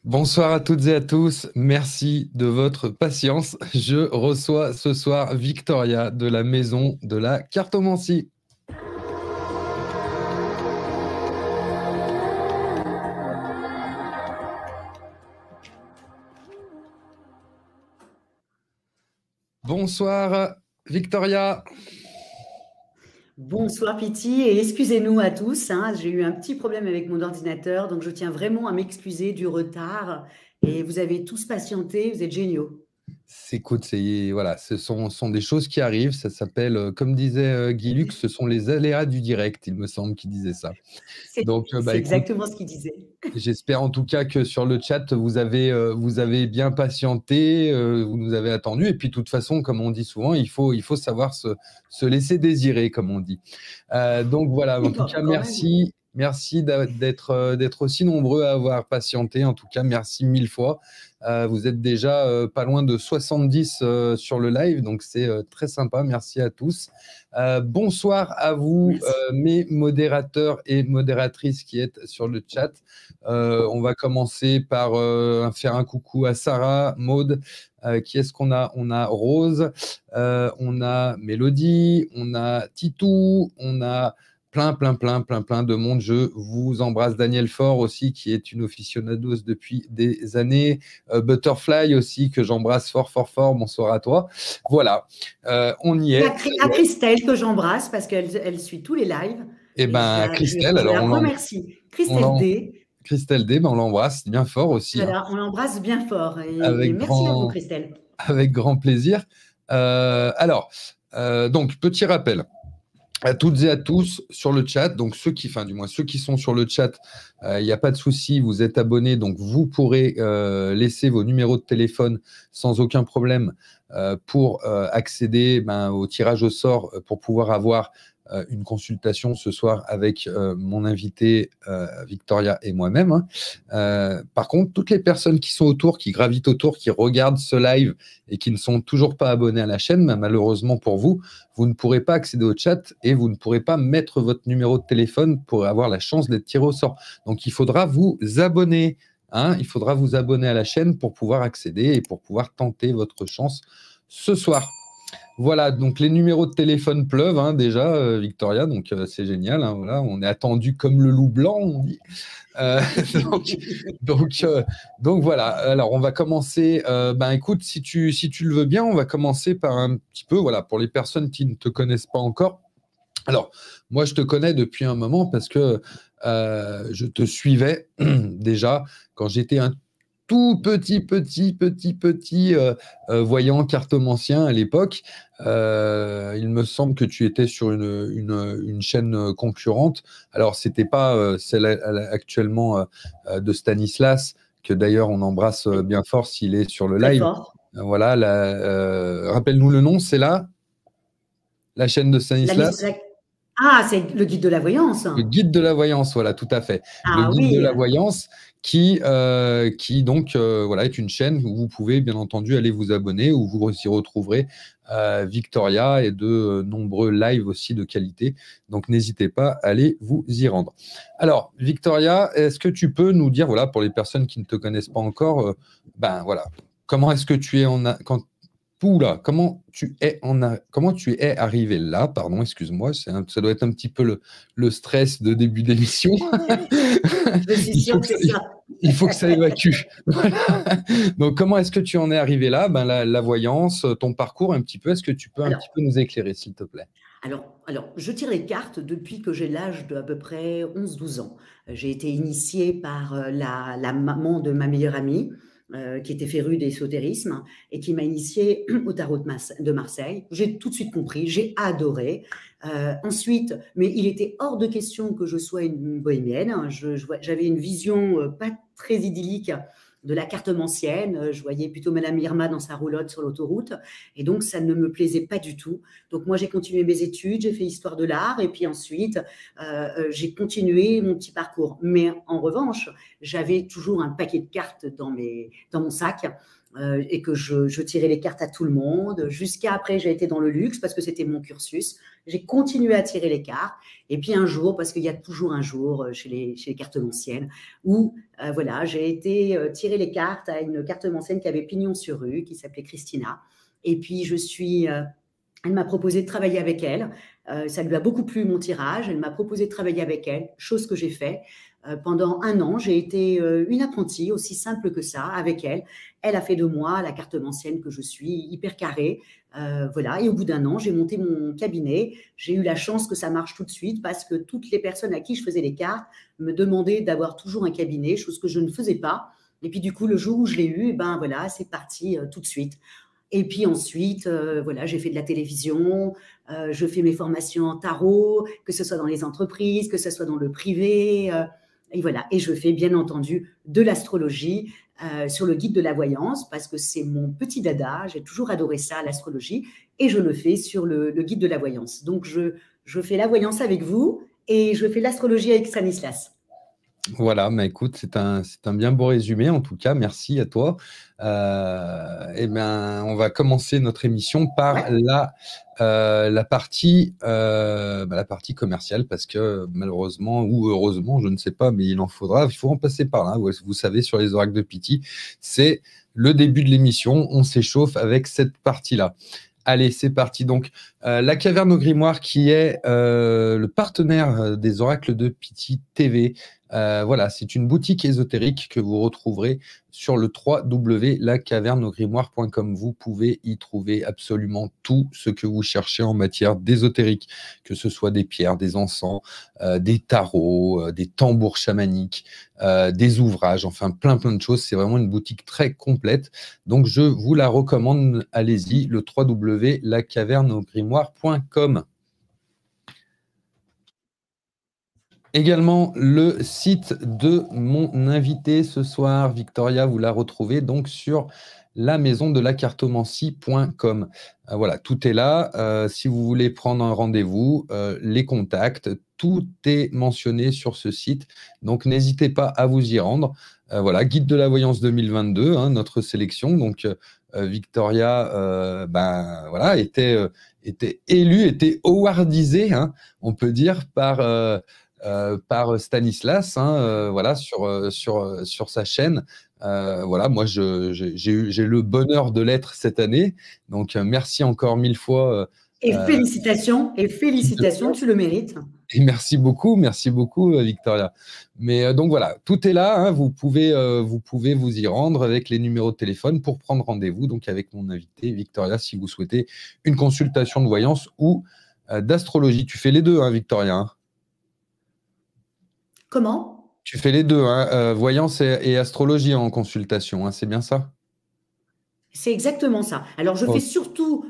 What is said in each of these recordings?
Bonsoir à toutes et à tous, merci de votre patience. Je reçois ce soir Victoria de la Maison de la Cartomancie. Bonsoir Victoria. Bonsoir Pity et excusez-nous à tous, hein, j'ai eu un petit problème avec mon ordinateur, donc je tiens vraiment à m'excuser du retard et vous avez tous patienté, vous êtes géniaux. Écoute, voilà, ce sont des choses qui arrivent, ça s'appelle, comme disait Guy Lux, ce sont les aléas du direct, il me semble qu'il disait ça. C'est Donc, c'est écoute, exactement ce qu'il disait. j'espère en tout cas que sur le chat, vous avez bien patienté, vous nous avez attendu. Et puis, de toute façon, comme on dit souvent, il faut savoir se laisser désirer, comme on dit. Donc voilà, en tout cas, Quand même. merci d'être aussi nombreux à avoir patienté. En tout cas, merci mille fois. Vous êtes déjà pas loin de 70 sur le live, donc c'est très sympa. Merci à tous. Bonsoir à vous, Merci. mes modérateurs et modératrices qui êtes sur le chat. On va commencer par faire un coucou à Sarah, Maude. Qui est-ce qu'on a? On a Rose, on a Mélodie, on a Titou, on a plein de monde. Je vous embrasse. Daniel Faure aussi, qui est une aficionados depuis des années. Butterfly aussi, que j'embrasse fort. Bonsoir à toi. Voilà, on y Et est. à Christelle que j'embrasse parce qu'elle suit tous les lives Eh et ben, Christelle, je alors la remercie. Christelle D, Christelle D, ben on l'embrasse bien fort aussi, hein, voilà, on l'embrasse bien fort et avec merci à vous grand, Christelle. avec grand plaisir. Donc, petit rappel à toutes et à tous sur le chat. Donc, du moins ceux qui sont sur le chat, il n'y a pas de souci, vous êtes abonnés, donc vous pourrez laisser vos numéros de téléphone sans aucun problème pour accéder au tirage au sort pour pouvoir avoir une consultation ce soir avec mon invité Victoria et moi-même, hein. Par contre, toutes les personnes qui sont autour, qui gravitent autour, qui regardent ce live et qui ne sont toujours pas abonnés à la chaîne, malheureusement pour vous, vous ne pourrez pas accéder au chat et vous ne pourrez pas mettre votre numéro de téléphone pour avoir la chance d'être tiré au sort. Donc, il faudra vous abonner, hein, il faudra vous abonner à la chaîne pour pouvoir accéder et pour pouvoir tenter votre chance ce soir. Voilà, donc les numéros de téléphone pleuvent, hein, déjà, Victoria, donc c'est génial, hein, voilà, on est attendu comme le loup blanc, on dit. Euh, donc, donc, euh, donc voilà, alors on va commencer, écoute, si tu le veux bien, on va commencer par un petit peu, voilà, pour les personnes qui ne te connaissent pas encore. Alors, moi, je te connais depuis un moment parce que je te suivais déjà quand j'étais un tout petit voyant cartomancien à l'époque. Il me semble que tu étais sur une chaîne concurrente. Alors, c'était pas celle actuellement de Stanislas, que d'ailleurs on embrasse bien fort s'il est sur le Très live. fort. Voilà, rappelle-nous le nom, c'est la chaîne de La, Stanislas. ah, c'est le guide de la voyance. Le guide de la voyance, voilà, tout à fait. Le Ah guide de oui, la voyance qui donc voilà, est une chaîne où vous pouvez bien entendu aller vous abonner, où vous y retrouverez Victoria et de nombreux lives aussi de qualité. Donc n'hésitez pas à aller vous y rendre. Alors, Victoria, est-ce que tu peux nous dire, voilà, pour les personnes qui ne te connaissent pas encore, voilà, comment est-ce que tu es Oula, comment tu es arrivé là? Pardon, excuse-moi, ça doit être un petit peu le stress de début d'émission. je suis Il faut sûre que que ça, c'est ça. il faut que ça évacue. Voilà. Donc, comment est-ce que tu en es arrivé là? La voyance, ton parcours un petit peu. Est-ce que tu peux un Alors, petit peu nous éclairer, s'il te plaît? je tire les cartes depuis que j'ai l'âge d'à peu près 11-12 ans. J'ai été initiée par la maman de ma meilleure amie, qui était férue d'ésotérisme et qui m'a initiée au tarot de Marseille. J'ai tout de suite compris, j'ai adoré. Ensuite, mais il était hors de question que je sois une bohémienne. J'avais une vision pas très idyllique de la cartomancienne. Je voyais plutôt Madame Irma dans sa roulotte sur l'autoroute. Et donc, ça ne me plaisait pas du tout. Donc, moi, j'ai continué mes études, j'ai fait histoire de l'art. Et puis ensuite, j'ai continué mon petit parcours. Mais en revanche, j'avais toujours un paquet de cartes dans mon sac. et que je tirais les cartes à tout le monde. Jusqu'à après, j'ai été dans le luxe parce que c'était mon cursus. J'ai continué à tirer les cartes. Et puis un jour, parce qu'il y a toujours un jour chez les cartomanciennes, où voilà, j'ai été tirer les cartes à une cartomancienne qui avait pignon sur rue, qui s'appelait Christina. Et puis elle m'a proposé de travailler avec elle. Ça lui a beaucoup plu mon tirage. Elle m'a proposé de travailler avec elle, chose que j'ai fait. Pendant un an, j'ai été une apprentie, aussi simple que ça, avec elle. Elle a fait de moi la cartomancienne que je suis, hyper carrée. Voilà. Et au bout d'un an, j'ai monté mon cabinet. J'ai eu la chance que ça marche tout de suite parce que toutes les personnes à qui je faisais les cartes me demandaient d'avoir toujours un cabinet, chose que je ne faisais pas. Et puis du coup, le jour où je l'ai eu, eh ben voilà, c'est parti tout de suite. Et puis ensuite, voilà, j'ai fait de la télévision, je fais mes formations en tarot, que ce soit dans les entreprises, que ce soit dans le privé. Et voilà, et je fais bien entendu de l'astrologie sur le guide de la voyance parce que c'est mon petit dada, j'ai toujours adoré ça, l'astrologie, et je le fais sur le guide de la voyance. Donc je fais la voyance avec vous et je fais l'astrologie avec Stanislas. Voilà, mais écoute, c'est un bien beau résumé en tout cas. Merci à toi. Eh bien, on va commencer notre émission par Ouais. la partie commerciale parce que malheureusement ou heureusement, je ne sais pas, mais il en faudra. Il faut en passer par là. Vous savez, sur les oracles de Pythie, c'est le début de l'émission. On s'échauffe avec cette partie-là. Allez, c'est parti. Donc, la Caverne au Grimoire, qui est le partenaire des oracles de Pythie TV. Voilà, c'est une boutique ésotérique que vous retrouverez sur le www.lacaverneaugrimoire.com. Vous pouvez y trouver absolument tout ce que vous cherchez en matière d'ésotérique, que ce soit des pierres, des encens, des tarots, des tambours chamaniques, des ouvrages, enfin plein de choses. C'est vraiment une boutique très complète. Donc, je vous la recommande. Allez-y, le www.lacaverneaugrimoire.com. Également, le site de mon invité ce soir, Victoria, vous la retrouvez donc sur la maison de la cartomancie.com. Voilà, tout est là. Si vous voulez prendre un rendez-vous, les contacts, tout est mentionné sur ce site. Donc, n'hésitez pas à vous y rendre. Voilà, guide de la voyance 2022, hein, notre sélection. Donc, Victoria, voilà, était élue, était awardisée, hein, on peut dire, par Stanislas, hein, voilà, sur sa chaîne. Voilà, moi, j'ai le bonheur de l'être cette année. Donc, merci encore 1000 fois. Et félicitations, tu le mérites. Et merci beaucoup, Victoria. Mais donc voilà, tout est là, hein, vous pouvez vous y rendre avec les numéros de téléphone pour prendre rendez-vous donc avec mon invité Victoria si vous souhaitez une consultation de voyance ou d'astrologie. Tu fais les deux, hein, Victoria, hein. Comment? Tu fais les deux, hein, voyance et astrologie en consultation, hein, c'est bien ça? C'est exactement ça. Alors, je fais Oh, surtout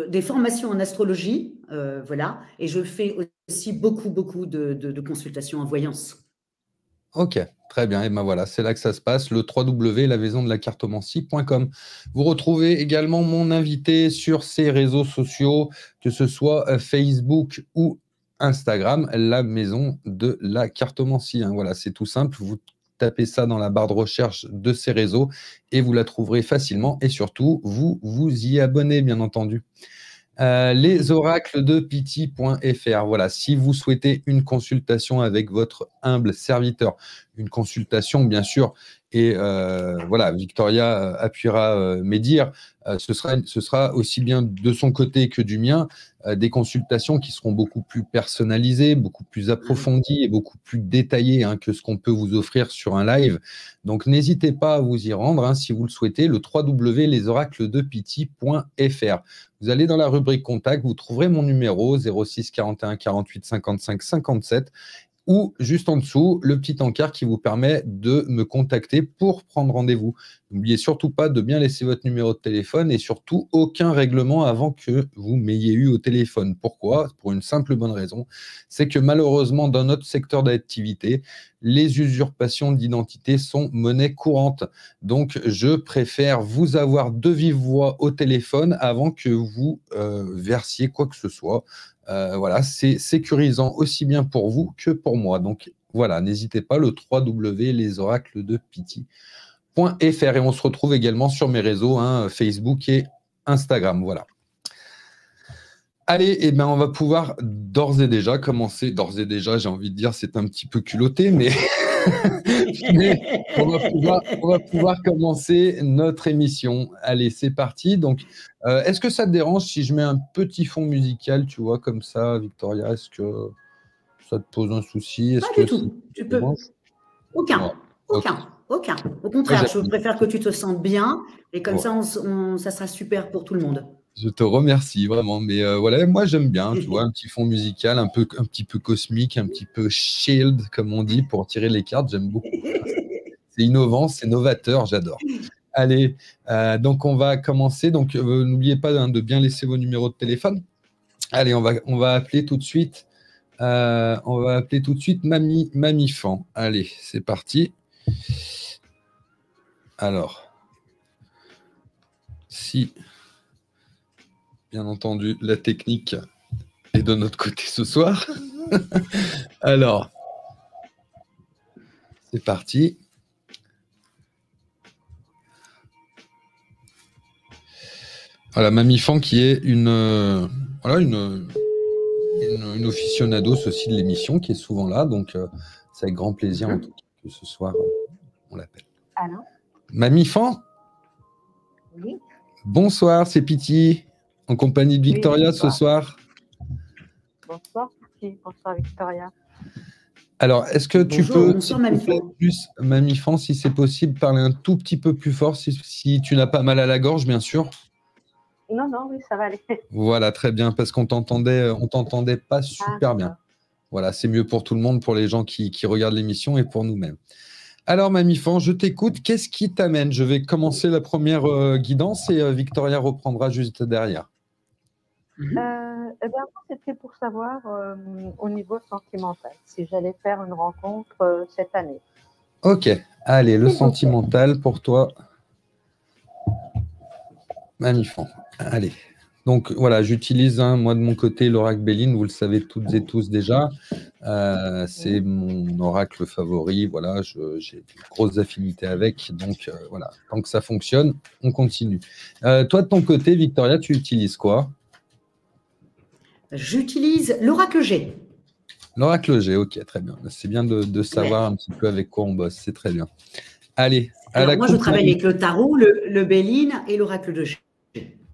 des formations en astrologie, voilà, et je fais aussi beaucoup de consultations en voyance. ok, très bien. Et ben voilà, c'est là que ça se passe, le www.lamaisondelacartomancie.com. Vous retrouvez également mon invité sur ses réseaux sociaux, que ce soit Facebook ou Instagram, la maison de la cartomancie, hein. Voilà, c'est tout simple. Vous tapez ça dans la barre de recherche de ces réseaux et vous la trouverez facilement. Et surtout, vous vous y abonnez, bien entendu. Les oracles de Pythie.fr. Voilà, si vous souhaitez une consultation avec votre humble serviteur, une consultation, bien sûr, et voilà, Victoria appuiera mes dires, ce sera aussi bien de son côté que du mien, des consultations qui seront beaucoup plus personnalisées, beaucoup plus approfondies et beaucoup plus détaillées, hein, que ce qu'on peut vous offrir sur un live. Donc, n'hésitez pas à vous y rendre, hein, si vous le souhaitez, le www.lesoracledepythie.fr. Vous allez dans la rubrique contact, vous trouverez mon numéro 06 41 48 55 57 ou juste en dessous, le petit encart qui vous permet de me contacter pour prendre rendez-vous. N'oubliez surtout pas de bien laisser votre numéro de téléphone et surtout aucun règlement avant que vous m'ayez eu au téléphone. Pourquoi? Pour une simple bonne raison, c'est que malheureusement, dans notre secteur d'activité, les usurpations d'identité sont monnaie courante. Donc, je préfère vous avoir de vive voix au téléphone avant que vous versiez quoi que ce soit. Voilà, c'est sécurisant aussi bien pour vous que pour moi. Donc voilà, n'hésitez pas, le www.lesoracledepythie.fr. Et on se retrouve également sur mes réseaux, hein, Facebook et Instagram. Voilà. Allez, eh ben, on va pouvoir d'ores et déjà commencer. D'ores et déjà, j'ai envie de dire, c'est un petit peu culotté, mais, mais on va pouvoir commencer notre émission. Allez, c'est parti. Donc, est-ce que ça te dérange si je mets un petit fond musical, tu vois, comme ça, Victoria? Est-ce que ça te pose un souci? Pas du tout. Tu peux. Aucun. Ouais. Aucun. Aucun. Au Moi, contraire, je préfère que tu te sentes bien et comme Ouais. ça, ça sera super pour tout le monde. Je te remercie vraiment, mais voilà, moi j'aime bien, tu vois, un petit fond musical, un petit peu cosmique, un petit peu shield, comme on dit, pour tirer les cartes, j'aime beaucoup. C'est innovant, c'est novateur, j'adore. Allez, donc on va commencer. Donc n'oubliez pas hein, de bien laisser vos numéros de téléphone. Allez, on va appeler tout de suite. On va appeler tout de suite Mamie Fan. Allez, c'est parti. Alors, si bien entendu la technique est de notre côté ce soir. Alors, c'est parti. Voilà, Mamie Fan qui est une aficionados aussi de l'émission qui est souvent là, donc c'est avec grand plaisir en tout cas que ce soir on l'appelle. Allô? Mamie Fan? Oui. Bonsoir, c'est Pity, en compagnie de Victoria oui, ce soir. Bonsoir Pity, bonsoir Victoria. Alors, est-ce que tu peux, plus, Mamie Fan, si c'est possible, parler un tout petit peu plus fort, si tu n'as pas mal à la gorge, bien sûr? Non, oui, ça va aller. Voilà, très bien, parce qu'on t'entendait pas super bien. Voilà, c'est mieux pour tout le monde, pour les gens qui regardent l'émission et pour nous-mêmes. Alors, Mamie Fan, je t'écoute. Qu'est-ce qui t'amène? Je vais commencer la première guidance et Victoria reprendra juste derrière. Eh bien, c'était pour savoir au niveau sentimental, si j'allais faire une rencontre cette année. Ok, allez, le sentimental pour toi. Mamie Fan, allez. Donc voilà, j'utilise moi de mon côté l'oracle Béline, vous le savez toutes et tous déjà. C'est mon oracle favori, voilà, j'ai de grosses affinités avec, donc voilà, tant que ça fonctionne, on continue. Toi de ton côté, Victoria, tu utilises quoi? J'utilise l'oracle G. L'oracle G, ok, très bien. C'est bien de savoir un petit peu avec quoi on bosse, c'est très bien. Allez, alors moi je travaille avec le tarot, le Béline et l'oracle de G.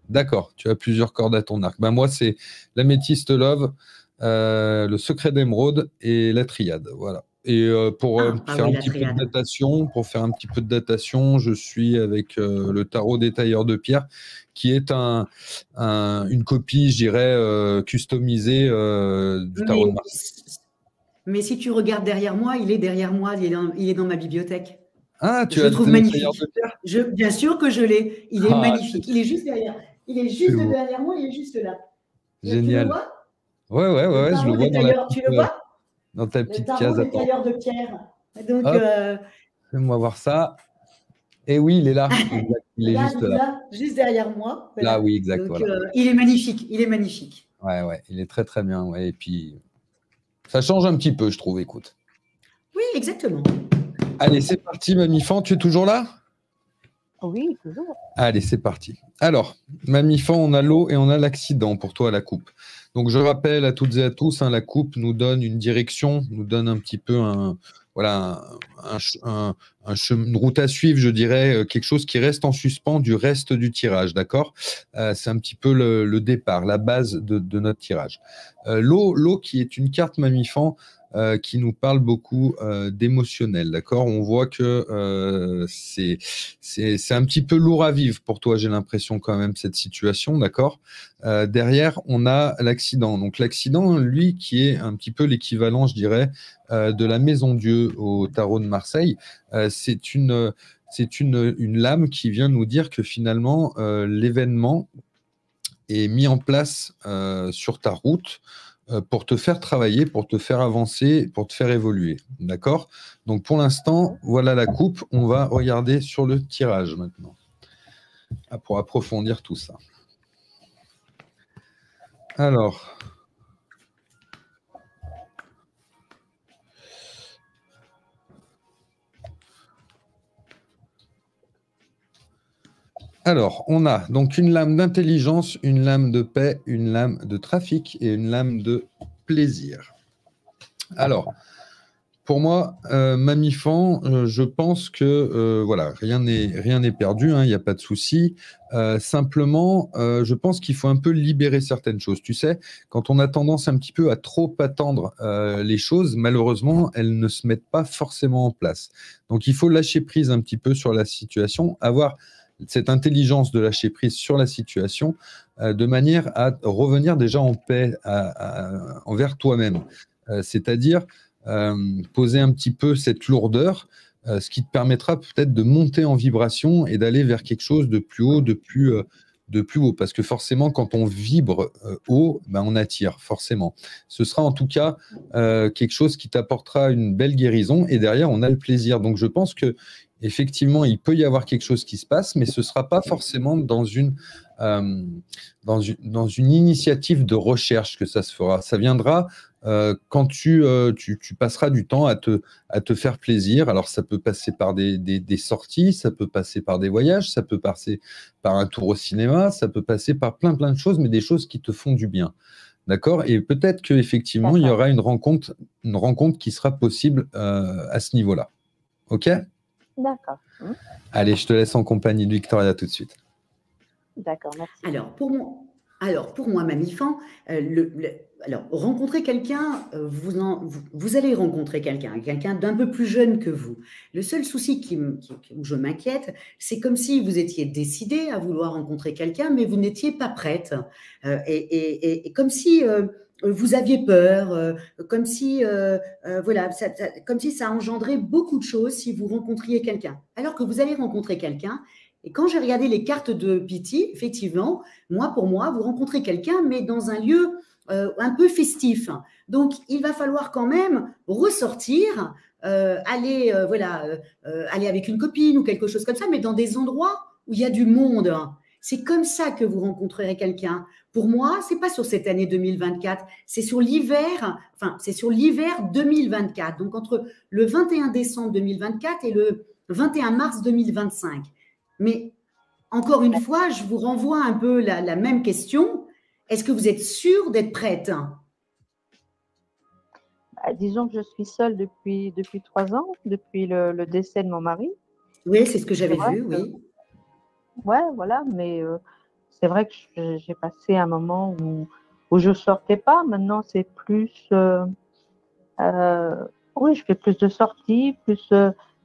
D'accord, tu as plusieurs cordes à ton arc. Ben moi, c'est l'améthyste love, le secret d'émeraude et la triade. Voilà. Et pour faire un petit peu de datation, je suis avec le tarot des tailleurs de pierre, qui est une copie, je dirais, customisée du tarot de Marseille. Mais si tu regardes derrière moi, il est derrière moi, il est dans ma bibliothèque. Ah, tu je as le trouve magnifique. Bien sûr que je l'ai. Il est magnifique. Il est juste derrière. Il est juste derrière moi. Il est juste là. Génial. Tu le vois? Ouais, je le vois. Tu le vois? Dans ta petite case. Le tarot des tailleurs de pierre. Donc, fais-moi voir ça. Et oui, il est là. Exact. Il est juste là. Juste derrière moi. Voilà. Là, oui, exact. Donc, voilà. Il est magnifique. Il est magnifique. Ouais, il est très, très bien. Ouais. Et puis, ça change un petit peu, je trouve. Écoute. Oui, exactement. Allez, c'est parti, Mamie Fan. Tu es toujours là? Oui, toujours. Allez, c'est parti. Alors, Mamie Fan, on a l'eau et on a l'accident pour toi, la coupe. Donc, je rappelle à toutes et à tous, la coupe nous donne une direction, nous donne un petit peu une route à suivre, je dirais, quelque chose qui reste en suspens du reste du tirage, d'accord? C'est un petit peu le départ, la base de notre tirage. L'eau qui est une carte Mamie Fan, qui nous parle beaucoup d'émotionnel, d'accord? On voit que c'est un petit peu lourd à vivre pour toi, j'ai l'impression quand même, cette situation, d'accord? Derrière, on a l'accident. Donc l'accident, lui, qui est un petit peu l'équivalent, je dirais, de la Maison Dieu au tarot de Marseille, c'est une lame qui vient nous dire que finalement, l'événement est mis en place sur ta route pour te faire travailler, pour te faire avancer, pour te faire évoluer. D'accord? Donc pour l'instant, voilà la coupe. On va regarder sur le tirage maintenant, pour approfondir tout ça. Alors, Alors, on a donc une lame d'intelligence, une lame de paix, une lame de trafic et une lame de plaisir. Alors, pour moi, Mammifant, je pense que voilà, rien n'est perdu, hein, il n'y a pas de souci. Simplement, je pense qu'il faut un peu libérer certaines choses. Tu sais, quand on a tendance un petit peu à trop attendre les choses, malheureusement, elles ne se mettent pas forcément en place. Donc, il faut lâcher prise un petit peu sur la situation, avoir cette intelligence de lâcher prise sur la situation, de manière à revenir déjà en paix envers toi-même. C'est-à-dire poser un petit peu cette lourdeur, ce qui te permettra peut-être de monter en vibration et d'aller vers quelque chose de plus haut, de plus haut. Parce que forcément, quand on vibre haut, ben on attire, forcément. Ce sera en tout cas quelque chose qui t'apportera une belle guérison et derrière, on a le plaisir. Donc, je pense que effectivement, il peut y avoir quelque chose qui se passe, mais ce ne sera pas forcément dans une initiative de recherche que ça se fera. Ça viendra quand tu passeras du temps à te faire plaisir. Alors, ça peut passer par des sorties, ça peut passer par des voyages, ça peut passer par un tour au cinéma, ça peut passer par plein de choses, mais des choses qui te font du bien. D'accord? Et peut-être qu'effectivement, il y aura une rencontre qui sera possible à ce niveau-là. OK? D'accord. Allez, je te laisse en compagnie de Victoria tout de suite. D'accord, merci. Alors, pour moi, Mammifant, alors, rencontrer quelqu'un, vous allez rencontrer quelqu'un d'un peu plus jeune que vous. Le seul souci où je m'inquiète, c'est comme si vous étiez décidé à vouloir rencontrer quelqu'un, mais vous n'étiez pas prête. Et comme si vous aviez peur, comme si, voilà, comme si ça engendrait beaucoup de choses si vous rencontriez quelqu'un. Alors que vous allez rencontrer quelqu'un. Et quand j'ai regardé les cartes de Pity, effectivement, pour moi, vous rencontrez quelqu'un, mais dans un lieu un peu festif. Donc, il va falloir quand même ressortir, aller avec une copine ou quelque chose comme ça, mais dans des endroits où il y a du monde. C'est comme ça que vous rencontrerez quelqu'un. Pour moi, c'est pas sur cette année 2024, c'est sur l'hiver, c'est sur l'hiver 2024. Donc, entre le 21 décembre 2024 et le 21 mars 2025. Mais encore une fois, je vous renvoie un peu la même question. Est-ce que vous êtes sûre d'être prête? Disons que je suis seule depuis 3 ans, depuis le décès de mon mari. Oui, c'est ce que j'avais vu, oui. Ouais, voilà, mais c'est vrai que j'ai passé un moment où je sortais pas. Maintenant, c'est plus... oui, je fais plus de sorties,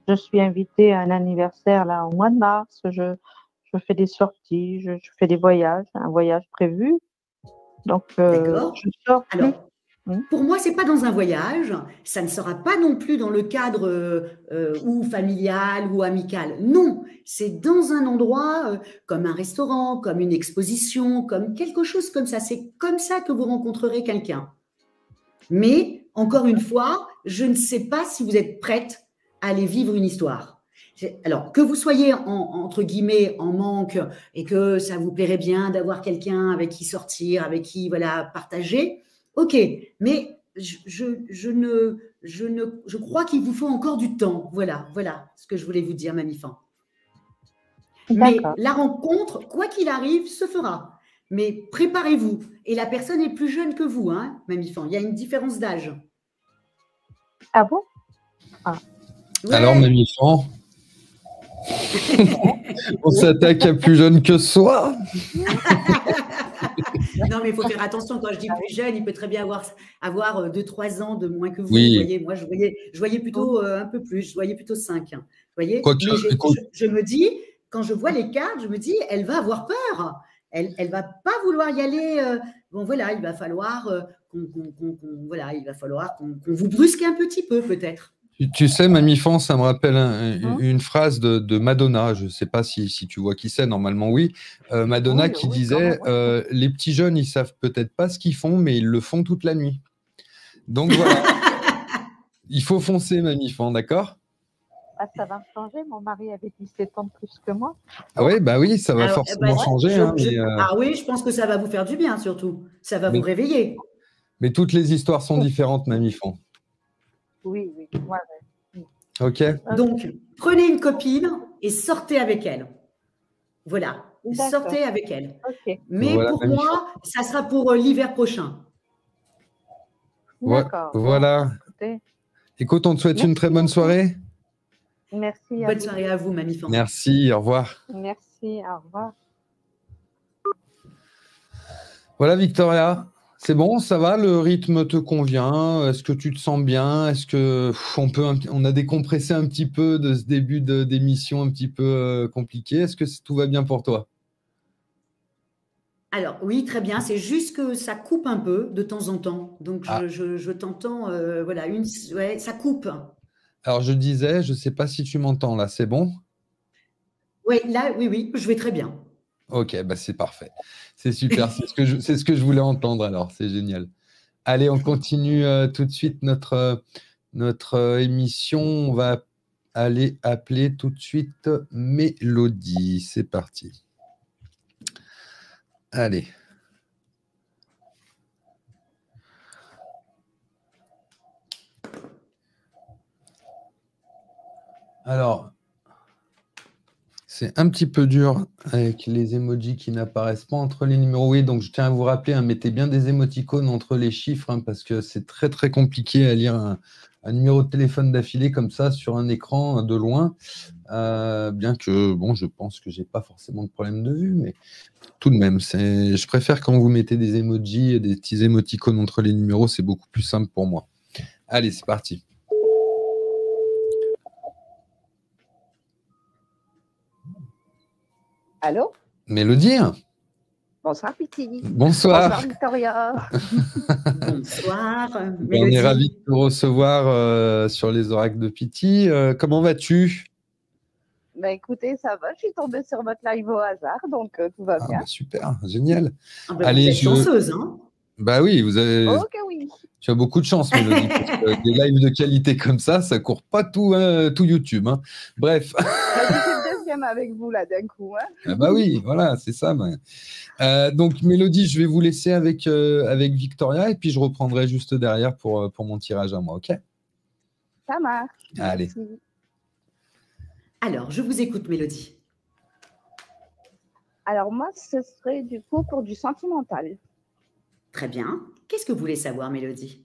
je suis invitée à un anniversaire là au mois de mars. Je fais des sorties, je fais des voyages, un voyage prévu. Donc, D'accord. je sors plus. Alors, pour moi, c'est pas dans un voyage, ça ne sera pas non plus dans le cadre ou familial ou amical. Non, c'est dans un endroit comme un restaurant, comme une exposition, comme quelque chose comme ça. C'est comme ça que vous rencontrerez quelqu'un. Mais, encore une fois, je ne sais pas si vous êtes prête à aller vivre une histoire. Alors, que vous soyez entre guillemets en manque et que ça vous plairait bien d'avoir quelqu'un avec qui sortir, avec qui voilà partager, ok. Mais je crois qu'il vous faut encore du temps. Voilà ce que je voulais vous dire, Mammifant. Mais la rencontre, quoi qu'il arrive, se fera. Mais préparez-vous. Et la personne est plus jeune que vous, hein, Mammifant. Il y a une différence d'âge. Ah bon? Ouais. Alors, Mammifant, on s'attaque à plus jeune que soi. Non, mais il faut faire attention. Quand je dis plus jeune, il peut très bien avoir 2-3 ans de moins que vous. Oui. Vous voyez, moi, je voyais plutôt un peu plus. Je voyais plutôt 5. Vous voyez? Mais je me dis, quand je vois les cartes, je me dis, elle va avoir peur. Elle ne va pas vouloir y aller. Bon, voilà, il va falloir qu'on vous brusque un petit peu, peut-être. Tu sais, Mammifant, ça me rappelle une phrase de Madonna. Je ne sais pas si tu vois qui c'est, normalement oui. Madonna qui disait les petits jeunes, ils savent peut-être pas ce qu'ils font, mais ils le font toute la nuit. Donc voilà. Il faut foncer, Mammifant, d'accord? Ça va changer. Mon mari avait 17 ans de plus que moi. Ah ouais, bah oui, ça va forcément changer. Ah oui, je pense que ça va vous faire du bien, surtout. Ça va vous réveiller. Mais toutes les histoires sont différentes, Mammifant. Oui. Ouais. Ok. Donc, prenez une copine et sortez avec elle. Voilà. sortez avec elle. Ok. Mais Voilà, pour Mamie. moi, ça sera pour l'hiver prochain. D'accord. Bon, Voilà. écoutez, Écoute, on te souhaite une merci très bonne beaucoup. soirée. Merci à Bonne vous. soirée à vous, Mamie Fan. Merci, au revoir. Merci, au revoir. Voilà, Victoria. C'est bon, ça va, le rythme te convient? Est-ce que tu te sens bien? Est-ce que on a décompressé un petit peu de ce début d'émission un petit peu compliqué? Est-ce que tout va bien pour toi? Alors, oui, très bien. C'est juste que ça coupe un peu de temps en temps. Donc, Ah, je t'entends, voilà, ouais, ça coupe. alors je disais, je ne sais pas si tu m'entends là, c'est bon? Oui, là, oui, oui, je vais très bien. Ok, bah c'est parfait. C'est super, c'est ce que je voulais entendre alors, c'est génial. Allez, on continue tout de suite notre émission. On va aller appeler tout de suite Mélodie. C'est parti. Allez. Alors, c'est un petit peu dur avec les emojis qui n'apparaissent pas entre les numéros. Oui, donc je tiens à vous rappeler, mettez bien des émoticônes entre les chiffres parce que c'est très très compliqué à lire un numéro de téléphone d'affilée comme ça sur un écran de loin. Bien que, bon, je pense que j'ai pas forcément de problème de vue, mais tout de même, je préfère quand vous mettez des emojis et des petits émoticônes entre les numéros, c'est beaucoup plus simple pour moi. Allez, c'est parti. Allô? Mélodie? Bonsoir, Piti. Bonsoir. Bonsoir, Victoria. Bonsoir, On est Mélodie. ravis de te recevoir sur les oracles de Piti. Comment vas-tu? Bah, écoutez, ça va, je suis tombée sur votre live au hasard, donc tout va bien. Bah, super, génial. Ah ben, Allez, vous êtes chanceuse, hein? Bah oui, Ok, oui. tu as beaucoup de chance, Mélodie, parce que des lives de qualité comme ça court pas tout YouTube. Hein. Bref. Bah, puis c'est le deuxième avec vous, là, d'un coup. Hein. Ah bah oui, voilà, c'est ça. Donc, Mélodie, je vais vous laisser avec Victoria et puis je reprendrai juste derrière pour mon tirage à moi, ok? Ça marche. Allez. Merci. Alors, je vous écoute, Mélodie. Alors, moi, ce serait du coup pour du sentimental. Très bien. Qu'est-ce que vous voulez savoir, Mélodie?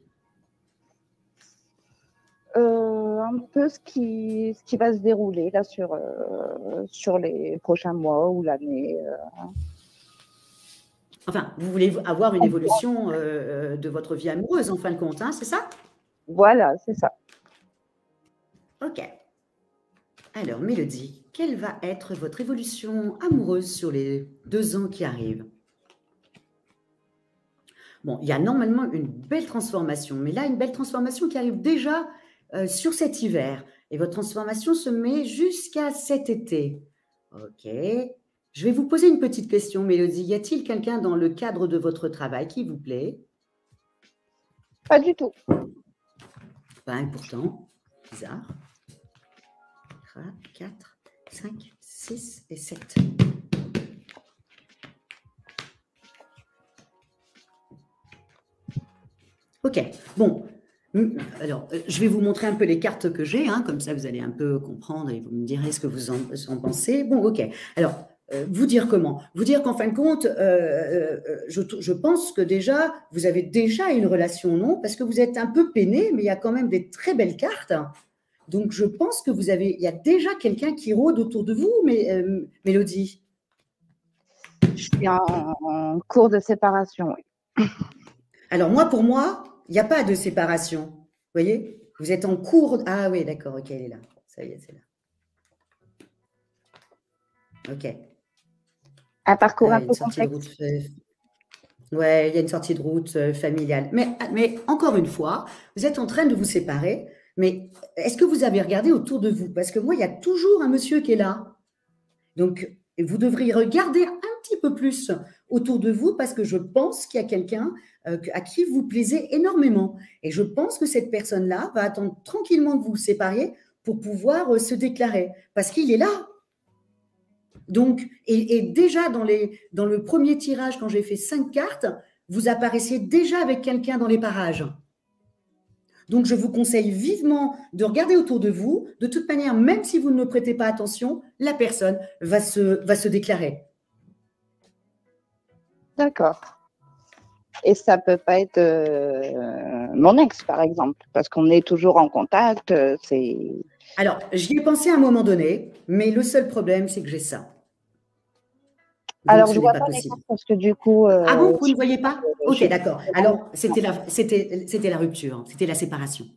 Un peu ce qui va se dérouler là sur les prochains mois ou l'année. Enfin, vous voulez avoir une évolution de votre vie amoureuse, en fin de compte, hein, c'est ça? Voilà, c'est ça. Ok. Alors, Mélodie, quelle va être votre évolution amoureuse sur les 2 ans qui arrivent? Bon, il y a normalement une belle transformation, mais là, une belle transformation qui arrive déjà sur cet hiver. Et votre transformation se met jusqu'à cet été. Ok. Je vais vous poser une petite question, Mélodie. Y a-t-il quelqu'un dans le cadre de votre travail qui vous plaît? Pas du tout. Ben, pourtant, bizarre. 3, 4, 5, 6 et 7. Ok, bon. Alors, je vais vous montrer un peu les cartes que j'ai, hein, comme ça vous allez un peu comprendre et vous me direz ce que vous en pensez. Bon, ok. Alors, vous dire comment? Vous dire qu'en fin de compte, je pense que déjà, vous avez déjà une relation, non? Parce que vous êtes un peu peiné, mais il y a quand même des très belles cartes. Donc, je pense que il y a déjà quelqu'un qui rôde autour de vous, Mélodie. Je suis en cours de séparation. Oui. Alors, pour moi, il n'y a pas de séparation. Vous voyez? Vous êtes en cours. Ah oui, d'accord, ok, elle est là. Ça y est, c'est là. Ok. Un parcours un peu complexe. Ouais, il y a une sortie de route familiale. Mais encore une fois, vous êtes en train de vous séparer. Mais est-ce que vous avez regardé autour de vous? Parce que moi, il y a toujours un monsieur qui est là. Donc, vous devriez regarder un petit peu plus autour de vous parce que je pense qu'il y a quelqu'un à qui vous plaisez énormément. Et je pense que cette personne-là va attendre tranquillement que vous vous sépariez pour pouvoir se déclarer parce qu'il est là. Donc, et déjà dans le premier tirage, quand j'ai fait 5 cartes, vous apparaissiez déjà avec quelqu'un dans les parages. Donc, je vous conseille vivement de regarder autour de vous. De toute manière, même si vous ne prêtez pas attention, la personne va se déclarer. D'accord. Et ça peut pas être mon ex, par exemple, parce qu'on est toujours en contact. Alors, j'y ai pensé à un moment donné, mais le seul problème, c'est que j'ai ça. Donc, Alors, ce je n'est vois pas pas les possible. cartes parce que du coup, Ah bon, vous ne voyez pas? Ok, je d'accord. Alors, c'était la rupture, c'était la séparation.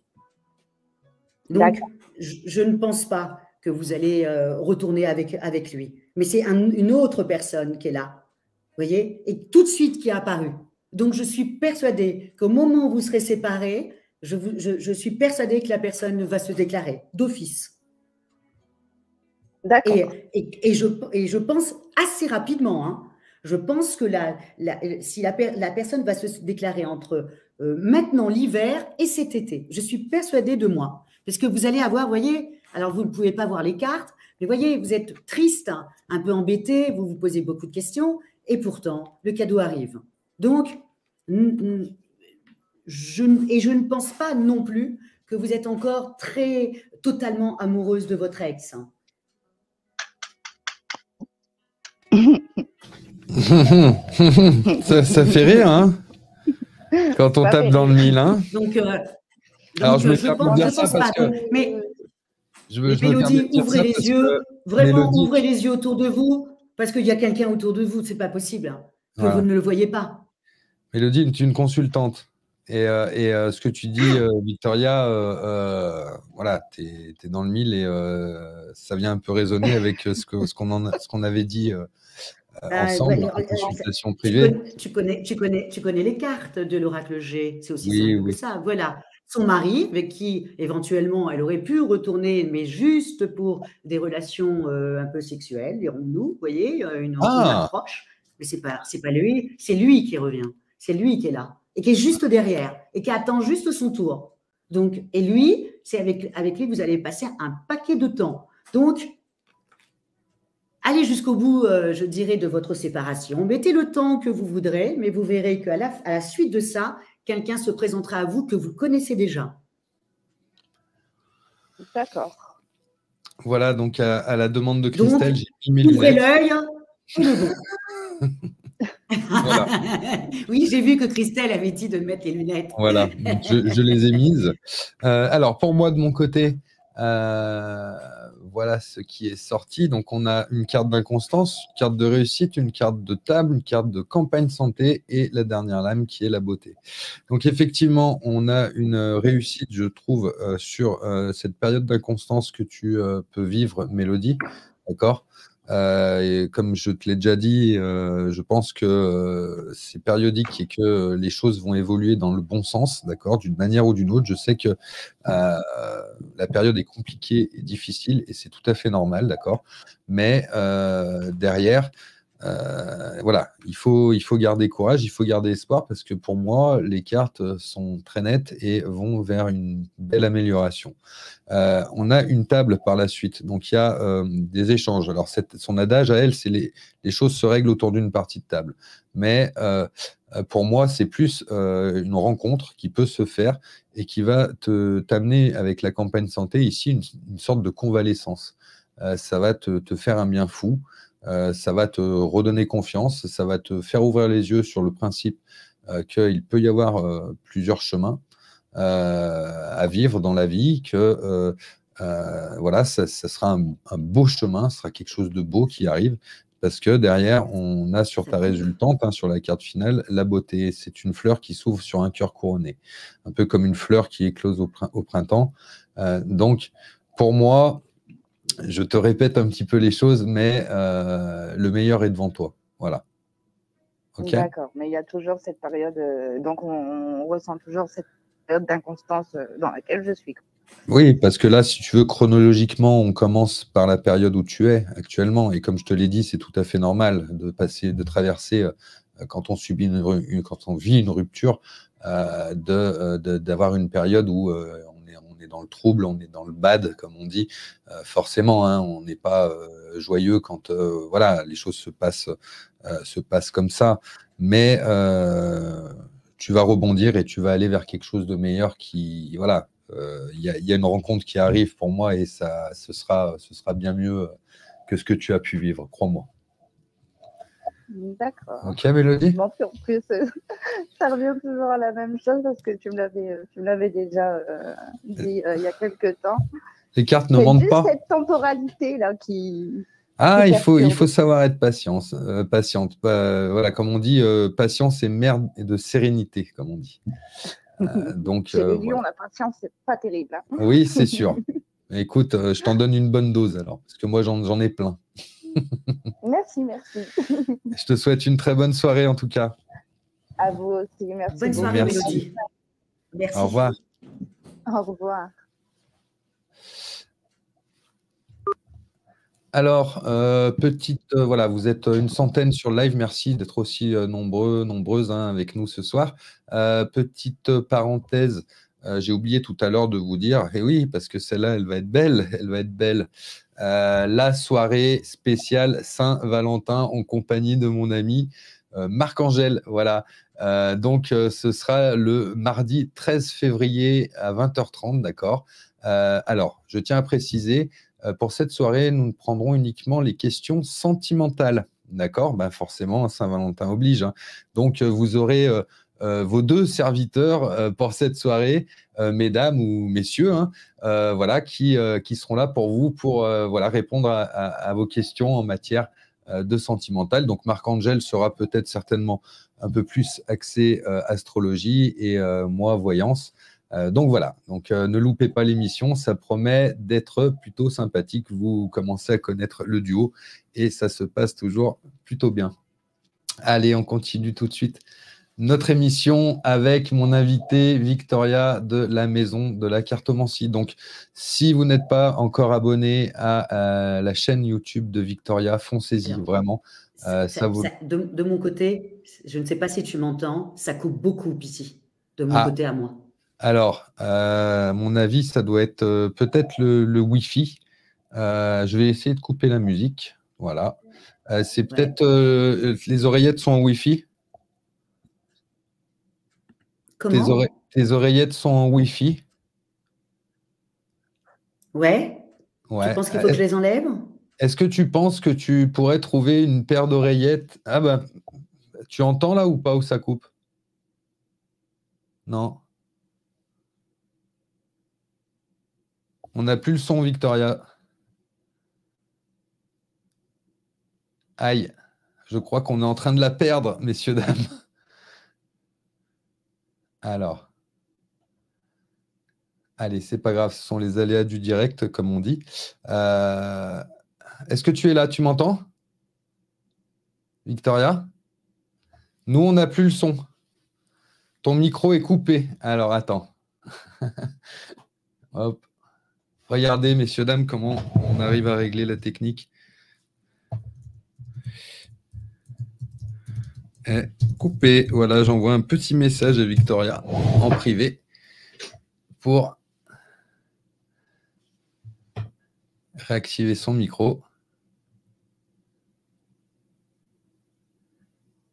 Donc, D'accord. je ne pense pas que vous allez retourner avec lui. Mais c'est une autre personne qui est là, vous voyez, et tout de suite qui est apparue. Donc, je suis persuadée qu'au moment où vous serez séparés, je suis persuadée que la personne va se déclarer d'office. D'accord. Et je pense assez rapidement, hein. Je pense que si la personne va se déclarer entre maintenant l'hiver et cet été, je suis persuadée de moi. Parce que vous allez avoir, vous voyez, alors vous ne pouvez pas voir les cartes, mais voyez, vous êtes triste, hein, un peu embêté, vous vous posez beaucoup de questions, et pourtant, le cadeau arrive. Donc, je ne pense pas non plus que vous êtes encore totalement amoureuse de votre ex. Ça fait rire, hein, quand on tape dans le mille. Hein. Donc, Alors, je me je permets de dire ça pense parce pas. que Mais je me permets Mélodie, de dire ouvrez ça les parce yeux. que Vraiment, Mélodie, ouvrez les yeux autour de vous, parce qu'il y a quelqu'un autour de vous. C'est pas possible hein, que voilà. vous ne le voyez pas. Mélodie, tu es une consultante. Et ce que tu dis, Victoria, voilà, tu es dans le mille et ça vient un peu résonner avec ce qu'on avait dit ensemble en consultation privée. Tu connais les cartes de l'oracle G. C'est aussi Oui, simple que oui. ça. Voilà. Son mari, avec qui éventuellement elle aurait pu retourner, mais juste pour des relations un peu sexuelles, dirons-nous, vous voyez, une Ah, approche. Mais c'est pas lui, c'est lui qui revient. C'est lui qui est là et qui est juste derrière et qui attend juste son tour. Donc, et lui, c'est avec lui que vous allez passer un paquet de temps. Donc, allez jusqu'au bout, je dirais, de votre séparation. Mettez le temps que vous voudrez, mais vous verrez qu'à la suite de ça, quelqu'un se présentera à vous que vous connaissez déjà. D'accord. voilà, donc à la demande de Donc, Christelle, j'ai mis mes ouvrez lunettes. l'œil et le bon. Voilà. Oui, j'ai vu que Christelle avait dit de mettre les lunettes. Voilà, donc je les ai mises. Alors, pour moi, de mon côté, voilà ce qui est sorti. Donc, on a une carte d'inconstance, une carte de réussite, une carte de table, une carte de campagne santé et la dernière lame qui est la beauté. Donc, effectivement, on a une réussite, je trouve, sur cette période d'inconstance que tu peux vivre, Mélodie. D'accord? Et comme je te l'ai déjà dit, je pense que c'est périodique et que les choses vont évoluer dans le bon sens, d'accord, d'une manière ou d'une autre. Je sais que la période est compliquée et difficile et c'est tout à fait normal, d'accord. Mais derrière, voilà, il faut garder courage, il faut garder espoir parce que pour moi, les cartes sont très nettes et vont vers une belle amélioration. On a une table par la suite, donc il y a des échanges. Alors, son adage à elle, c'est les choses se règlent autour d'une partie de table. Mais pour moi, c'est plus une rencontre qui peut se faire et qui va t'amener avec la campagne santé ici une sorte de convalescence. Ça va te faire un bien fou. Ça va te redonner confiance, ça va te faire ouvrir les yeux sur le principe qu'il peut y avoir plusieurs chemins à vivre dans la vie, que voilà, ça sera un beau chemin, ce sera quelque chose de beau qui arrive, parce que derrière, on a sur ta résultante, hein, sur la carte finale, la beauté. C'est une fleur qui s'ouvre sur un cœur couronné, un peu comme une fleur qui éclose au printemps. Donc, pour moi, je te répète un petit peu les choses, mais le meilleur est devant toi. Voilà. Ok. D'accord, mais il y a toujours cette période, donc on ressent toujours cette période d'inconstance dans laquelle je suis. Oui, parce que là, si tu veux, chronologiquement, on commence par la période où tu es actuellement. Et comme je te l'ai dit, c'est tout à fait normal de traverser, quand on subit quand on vit une rupture, d'avoir une période où on est dans le trouble, on est dans le bad, comme on dit. Forcément, hein, on n'est pas joyeux quand voilà, les choses se passent comme ça. Mais tu vas rebondir et tu vas aller vers quelque chose de meilleur qui, voilà. Il y a une rencontre qui arrive pour moi et ce sera bien mieux que ce que tu as pu vivre, crois-moi. D'accord. Ok, Mélodie? Bon, puis en plus, ça revient toujours à la même chose parce que tu me l'avais déjà dit il y a quelques temps. Les cartes ne C'est mentent juste pas. cette temporalité-là qui Ah, il faut perturbe. savoir être patiente. Voilà, comme on dit, patience et mère de sérénité, comme on dit. Donc, Chez les voilà. lions, la patience, c'est pas terrible. Hein. Oui, c'est sûr. Écoute, je t'en donne une bonne dose alors, parce que moi, j'en ai plein. Merci, merci. Je te souhaite une très bonne soirée en tout cas. À vous aussi, merci Bonne beaucoup. soirée, Merci. Mélodie. Merci. Au revoir. Au revoir. Alors, voilà, vous êtes une centaine sur le live. Merci d'être aussi nombreuses hein, avec nous ce soir. Petite parenthèse, j'ai oublié tout à l'heure de vous dire, et oui, parce que celle-là, elle va être belle, la soirée spéciale Saint-Valentin en compagnie de mon ami Marc-Angèle. Voilà. Donc, ce sera le mardi 13 février à 20h30, d'accord. Alors, je tiens à préciser, pour cette soirée, nous ne prendrons uniquement les questions sentimentales. D'accord? Ben forcément, Saint-Valentin oblige. Hein. Donc, vous aurez vos deux serviteurs pour cette soirée, mesdames ou messieurs, hein, voilà, qui seront là pour vous pour voilà, répondre à vos questions en matière de sentimental. Donc, Marc-Angèle sera peut-être certainement un peu plus axé astrologie et moi, voyance. Donc voilà, donc ne loupez pas l'émission, ça promet d'être plutôt sympathique. Vous commencez à connaître le duo et ça se passe toujours plutôt bien. Allez, on continue tout de suite notre émission avec mon invité Victoria de la Maison de la Cartomancie. Donc, si vous n'êtes pas encore abonné à la chaîne YouTube de Victoria, foncez-y vraiment. De mon côté, je ne sais pas si tu m'entends, ça coupe beaucoup ici, de mon côté à moi. Alors, mon avis, ça doit être peut-être le Wi-Fi. Je vais essayer de couper la musique. Voilà. C'est peut-être les oreillettes sont en Wi-Fi. Comment? Tes oreillettes sont en Wi-Fi. Ouais. Tu penses qu'il faut que je les enlève? Est-ce que tu penses que tu pourrais trouver une paire d'oreillettes? Ah ben, tu entends là ou pas où ça coupe? Non. On n'a plus le son, Victoria. Aïe. Je crois qu'on est en train de la perdre, messieurs, dames. Alors. Allez, c'est pas grave, ce sont les aléas du direct, comme on dit. Est-ce que tu es là? Tu m'entends? Victoria? Nous, on n'a plus le son. Ton micro est coupé. Alors, attends. Hop. Regardez, messieurs, dames, comment on arrive à régler la technique. Coupé. Voilà, j'envoie un petit message à Victoria en privé pour réactiver son micro.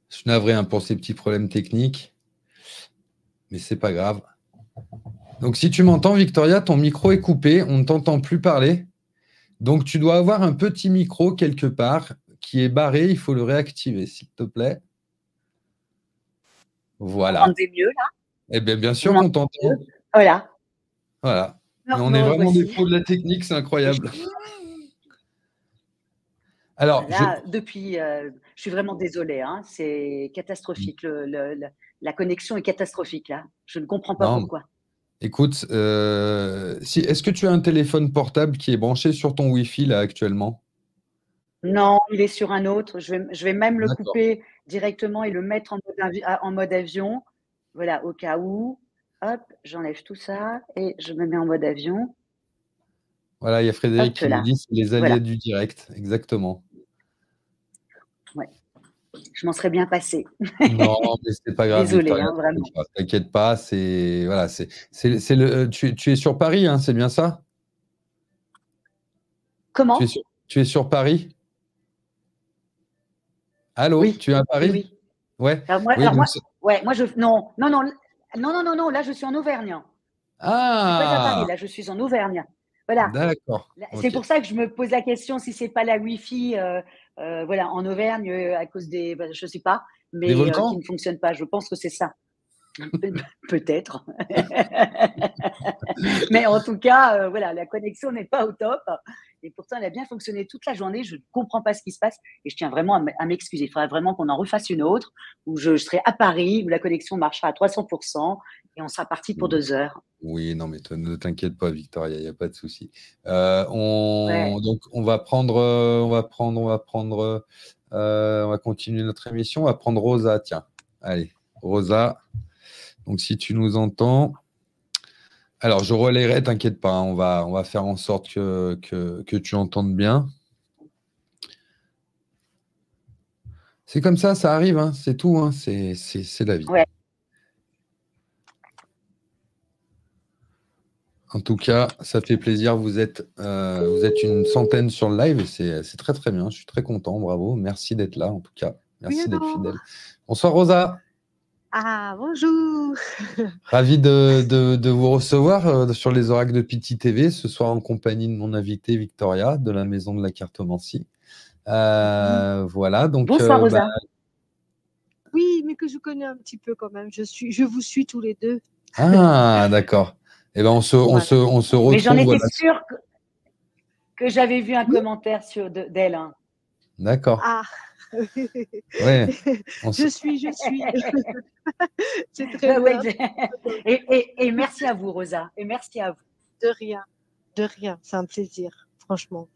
Je suis navré hein, pour ces petits problèmes techniques, mais c'est pas grave. Donc, si tu m'entends, Victoria, ton micro est coupé, on ne t'entend plus parler. Donc, tu dois avoir un petit micro quelque part qui est barré, il faut le réactiver, s'il te plaît. Voilà. Vous m'entendez mieux, là? Eh bien sûr qu'on t'entend. Voilà. Voilà. Non, Mais on est vraiment voici. des pros de la technique, c'est incroyable. Alors, là, depuis, je suis vraiment désolée, hein, c'est catastrophique. La connexion est catastrophique, là. Je ne comprends pas pourquoi. Écoute, est-ce que tu as un téléphone portable qui est branché sur ton Wi-Fi, là, actuellement? Non, il est sur un autre. Je vais même le couper directement et le mettre en mode avion. Voilà, au cas où. Hop, j'enlève tout ça et je me mets en mode avion. Voilà, il y a Frédéric qui nous dit c'est les aléas du direct, exactement. Ouais, je m'en serais bien passé. Non, mais c'est pas grave. Désolée, hein, vraiment. T'inquiète pas, voilà, tu es sur Paris, hein, c'est bien ça? Comment? Tu es sur Paris? Allô, oui. Tu es à Paris? Oui. Ouais. Non, là je suis en Auvergne. Ah. Je suis pas à Paris, là je suis en Auvergne. Voilà. D'accord. C'est Ok. pour ça que je me pose la question si c'est pas la Wi-Fi voilà, en Auvergne à cause des, je sais pas, Des mais qui volcans? ne fonctionne pas. Je pense que c'est ça. Peut-être. Mais en tout cas, voilà, la connexion n'est pas au top. Et pourtant, elle a bien fonctionné toute la journée. Je ne comprends pas ce qui se passe et je tiens vraiment à m'excuser. Il faudrait vraiment qu'on en refasse une autre où je serai à Paris, où la connexion marchera à 300% et on sera parti pour 2 heures. Oui, non, mais ne t'inquiète pas, Victoria, il n'y a pas de souci. Ouais. Donc, on va continuer notre émission. On va prendre Rosa, tiens. Allez, Rosa. Donc, si tu nous entends. Alors, je relayerai, t'inquiète pas, hein, on va faire en sorte que tu entendes bien. C'est comme ça arrive, hein, c'est tout, hein, c'est la vie. Ouais. En tout cas, ça fait plaisir. Vous êtes une centaine sur le live et c'est très très bien. Je suis très content, bravo. Merci d'être là, en tout cas. Merci d'être fidèle. Bonsoir Rosa. Ah, bonjour. Ravi de vous recevoir sur les oracles de Pity TV ce soir en compagnie de mon invitée Victoria de la Maison de la Cartomancie. Voilà, donc. Bonsoir Rosa. Oui, mais que je connais un petit peu quand même. Je vous suis tous les deux. Ah, d'accord. Eh ben, on se retrouve. Mais j'en étais sûre que j'avais vu un commentaire d'elle. Hein. D'accord. Ah. Ouais. Je suis. C'est très bien. Et merci à vous, Rosa. Et merci à vous. De rien. C'est un plaisir, franchement.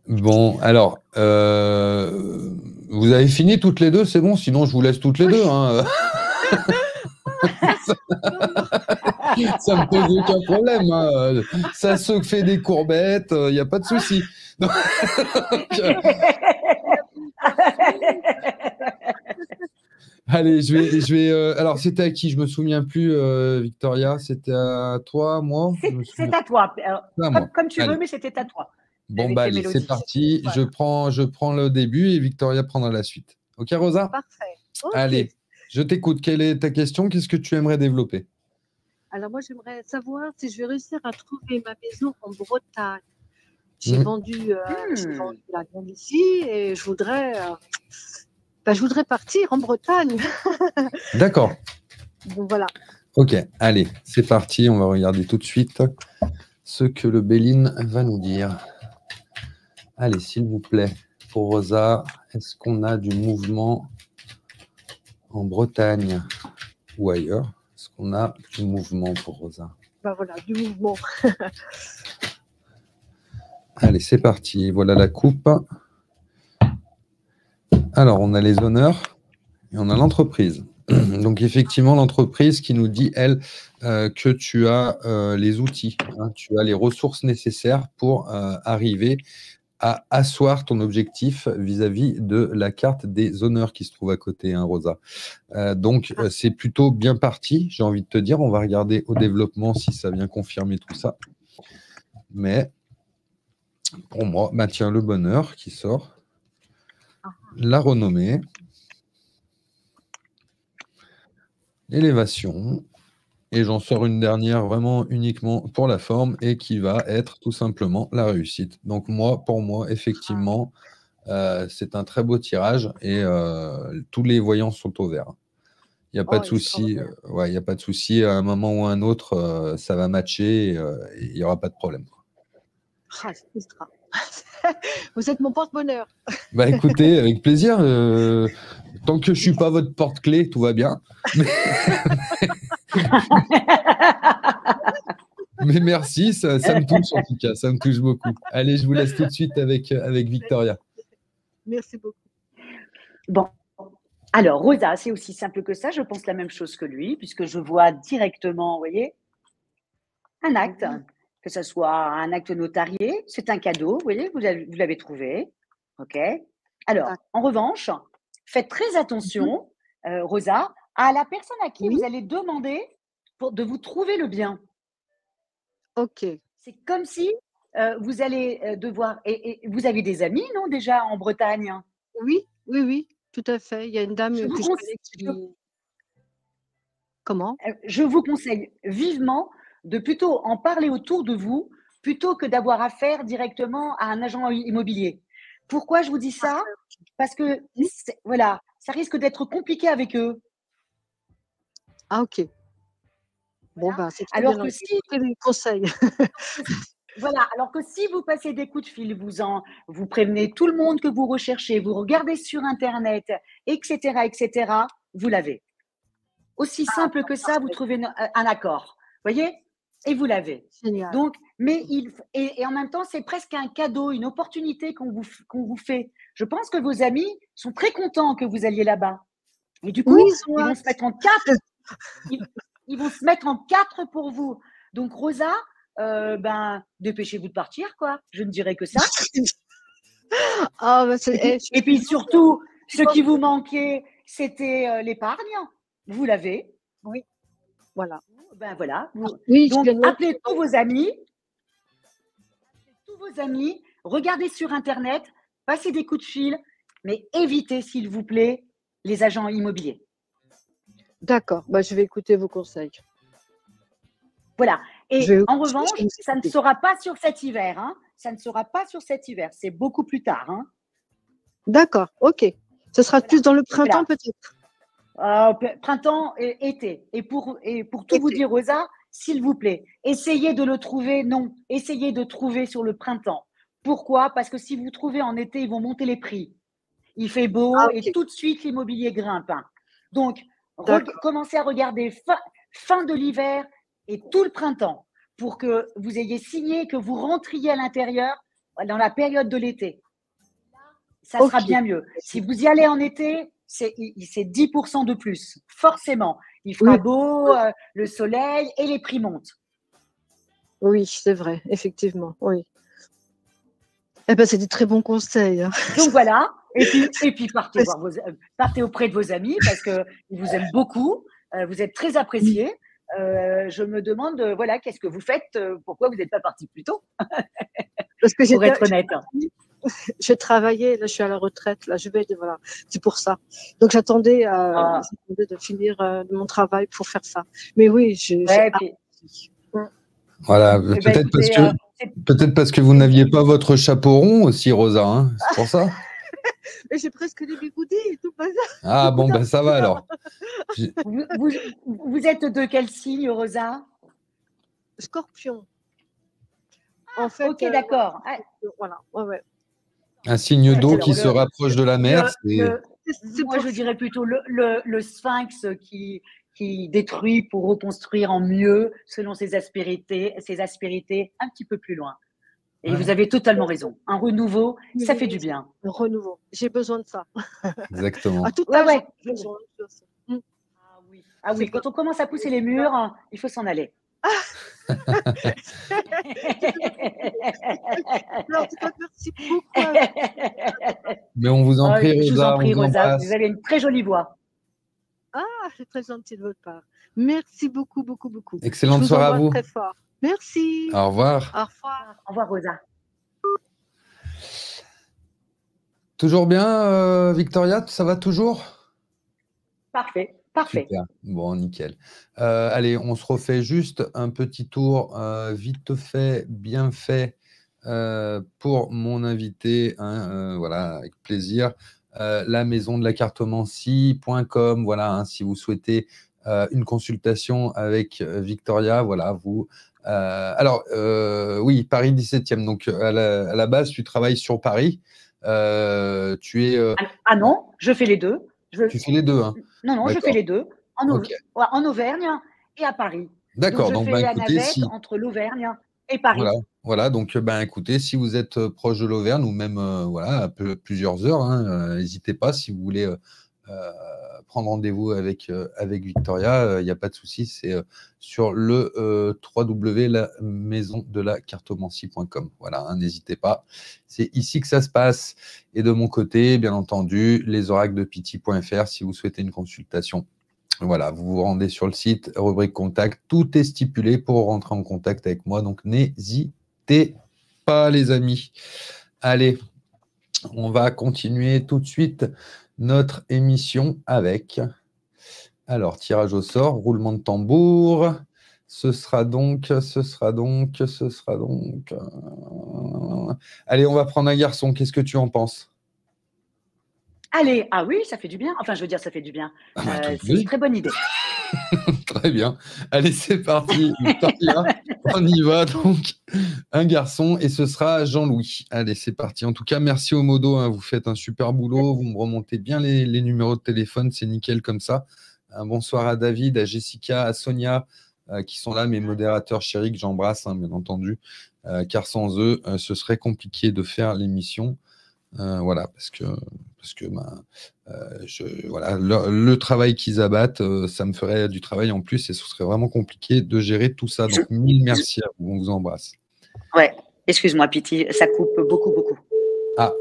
Bon, alors, vous avez fini toutes les deux, c'est bon, sinon je vous laisse toutes les deux. Hein. Ça me pose aucun problème. Hein. Ça se fait des courbettes, il n'y a pas de souci. Allez, je vais. Alors, c'était à qui? Je me souviens plus, Victoria. C'était à toi, moi? C'est à toi. Comme tu Allez. veux, mais c'était à toi. Bon, bah allez, c'est parti. Voilà. Je prends le début et Victoria prendra la suite. Ok, Rosa? Parfait. Okay. Allez, je t'écoute. Quelle est ta question? Qu'est-ce que tu aimerais développer? Alors, moi, j'aimerais savoir si je vais réussir à trouver ma maison en Bretagne. J'ai vendu la grande ici et je voudrais partir en Bretagne. D'accord. Donc, voilà. Ok, allez, c'est parti. On va regarder tout de suite ce que le Béline va nous dire. Allez, s'il vous plaît, pour Rosa, est-ce qu'on a du mouvement en Bretagne ou ailleurs? Est-ce qu'on a du mouvement pour Rosa? Ben voilà, du mouvement. Allez, c'est parti. Voilà la coupe. Alors, on a les honneurs et on a l'entreprise. Donc, effectivement, l'entreprise qui nous dit, elle, que tu as les outils, hein, tu as les ressources nécessaires pour arriver à asseoir ton objectif vis-à-vis de la carte des honneurs qui se trouve à côté, hein, Rosa. Donc, c'est plutôt bien parti, j'ai envie de te dire. On va regarder au développement si ça vient confirmer tout ça. Mais pour moi, bah, tiens, le bonheur qui sort, la renommée, l'élévation, et j'en sors une dernière vraiment uniquement pour la forme et qui va être tout simplement la réussite. Donc pour moi, effectivement, c'est un très beau tirage et tous les voyants sont au vert. Il n'y a pas de souci. Il n'y a pas de souci. À un moment ou à un autre, ça va matcher et il n'y aura pas de problème. Vous êtes mon porte-bonheur. Bah écoutez, avec plaisir. Tant que je ne suis pas votre porte-clé, tout va bien. Mais merci, ça me touche en tout cas, ça me touche beaucoup. Allez, je vous laisse tout de suite avec Victoria. Merci beaucoup. Bon, alors Rosa, c'est aussi simple que ça. Je pense la même chose que lui, puisque je vois directement, vous voyez, un acte, que ce soit un acte notarié, c'est un cadeau, vous voyez, vous l'avez trouvé. OK. Alors, en revanche, faites très attention, Rosa, à la personne à qui vous allez demander de vous trouver le bien. OK. C'est comme si vous allez devoir… Et vous avez des amis, non, déjà, en Bretagne? Oui, tout à fait. Il y a une dame que je connais qui… Comment? Je vous conseille vivement de plutôt en parler autour de vous plutôt que d'avoir affaire directement à un agent immobilier. Pourquoi je vous dis ça? Parce que voilà, ça risque d'être compliqué avec eux. Ah, ok. Bon, Voilà. bah, c'est très Alors bien. que si Les conseils. Voilà, alors que si vous passez des coups de fil, vous prévenez tout le monde que vous recherchez, vous regardez sur internet, etc., vous l'avez. Aussi simple que ça, vous trouvez un accord. Voyez? Et vous l'avez. Génial. Donc, et en même temps, c'est presque un cadeau, une opportunité qu'on vous fait. Je pense que vos amis sont très contents que vous alliez là-bas. Et du coup, Oui, ils vont se mettre en 4. Ils vont se mettre en 4 pour vous. Donc, Rosa, dépêchez-vous de partir, quoi. Je ne dirais que ça. Ah, bah, Et puis surtout, ce qui vous manquait, c'était l'épargne. Vous l'avez. Oui, voilà. Ben voilà. Oui, Donc, appelez tous vos amis. Regardez sur Internet, passez des coups de fil, mais évitez, s'il vous plaît, les agents immobiliers. D'accord, bah, je vais écouter vos conseils. Voilà. Et en revanche, ça ne sera pas sur cet hiver. Hein. Ça ne sera pas sur cet hiver. C'est beaucoup plus tard. Hein. D'accord, ok. Ce sera plus dans le printemps, peut-être. Printemps et été. Et pour tout vous dire, Rosa, s'il vous plaît, essayez de le trouver. Non, essayez de trouver sur le printemps. Pourquoi? Parce que si vous trouvez en été, ils vont monter les prix. Il fait beau et tout de suite, l'immobilier grimpe. Hein. Donc, commencez à regarder fin de l'hiver et tout le printemps pour que vous ayez signé, que vous rentriez à l'intérieur dans la période de l'été. Ça sera bien mieux. Si vous y allez en été, c'est 10% de plus, forcément. Il fera beau, le soleil et les prix montent. Oui, c'est vrai, effectivement, oui. Eh ben, c'est des très bons conseils. Hein. Donc voilà, et puis partez auprès de vos amis parce qu'ils vous aiment beaucoup, vous êtes très appréciés. Je me demande, voilà, qu'est-ce que vous faites? Pourquoi vous n'êtes pas parti plus tôt? Parce que pour être honnête. J'ai travaillé, là je suis à la retraite, là voilà, c'est pour ça. Donc j'attendais de finir mon travail pour faire ça. Mais oui, voilà, peut-être parce que vous n'aviez pas votre chapeau rond aussi, Rosa, hein, c'est pour ça. Mais j'ai presque des bigoudis et tout. Ah bon, ben ça va alors. Vous êtes de quel signe, Rosa? Scorpion. En fait, ok, d'accord. Voilà, ouais. Un signe d'eau qui se rapproche de la mer. Moi, je dirais plutôt le sphinx qui détruit pour reconstruire en mieux selon ses aspérités un petit peu plus loin. Et vous avez totalement raison. Un renouveau, ça fait du bien. Un renouveau. J'ai besoin de ça. Exactement. À tout âge, j'ai besoin de ça. Ah oui, quand on commence à pousser les murs, il faut s'en aller. Merci beaucoup. Mais on vous en prie, Rosa. Je vous en prie, Rosa. Vous avez une très jolie voix. Ah, c'est très gentil de votre part. Merci beaucoup, beaucoup, beaucoup. Excellente soirée à vous. Très fort. Merci. Au revoir. Au revoir. Au revoir, Rosa. Toujours bien, Victoria? Ça va toujours? Parfait. Parfait. Super. Bon, nickel. Allez, on se refait juste un petit tour vite fait, bien fait pour mon invité. Hein, voilà, avec plaisir. La maison de la cartomancie.com. Voilà, hein, si vous souhaitez une consultation avec Victoria, voilà, vous. Alors, oui, Paris 17e. Donc, à la base, tu travailles sur Paris. Tu es. Ah non, je fais les deux. Tu fais les deux, hein. Non, je fais les deux. En Auvergne et à Paris. D'accord. Donc, je fais la navette entre l'Auvergne et Paris. Voilà. Donc, écoutez, si vous êtes proche de l'Auvergne ou même plusieurs heures, hein, n'hésitez pas si vous voulez prendre rendez-vous avec Victoria. Il n'y a pas de souci. C'est sur le www.lamaisondelacartomancie.com. Voilà, hein, n'hésitez pas. C'est ici que ça se passe. Et de mon côté, bien entendu, lesoracledepity.fr si vous souhaitez une consultation. Voilà, vous vous rendez sur le site, rubrique contact, tout est stipulé pour rentrer en contact avec moi, donc n'hésitez pas les amis. Allez, on va continuer tout de suite notre émission avec, alors tirage au sort, roulement de tambour, ce sera donc. Allez, on va prendre un garçon. Qu'est-ce que tu en penses? Allez, ah oui, ça fait du bien. Enfin, je veux dire, ça fait du bien. C'est Oui. une très bonne idée. Très bien. Allez, c'est parti. Victoria, on y va donc. Un garçon et ce sera Jean-Louis. Allez, c'est parti. En tout cas, merci au Modo. Hein, vous faites un super boulot. Vous me remontez bien les numéros de téléphone. C'est nickel comme ça. Un bonsoir à David, à Jessica, à Sonia, qui sont là, mes modérateurs chéris que j'embrasse, hein, bien entendu. Car sans eux, ce serait compliqué de faire l'émission. Voilà, parce que voilà, le travail qu'ils abattent, ça me ferait du travail en plus et ce serait vraiment compliqué de gérer tout ça. Donc, mille merci à vous, on vous embrasse. Ouais, excuse-moi, Piti, ça coupe beaucoup, beaucoup. Ah.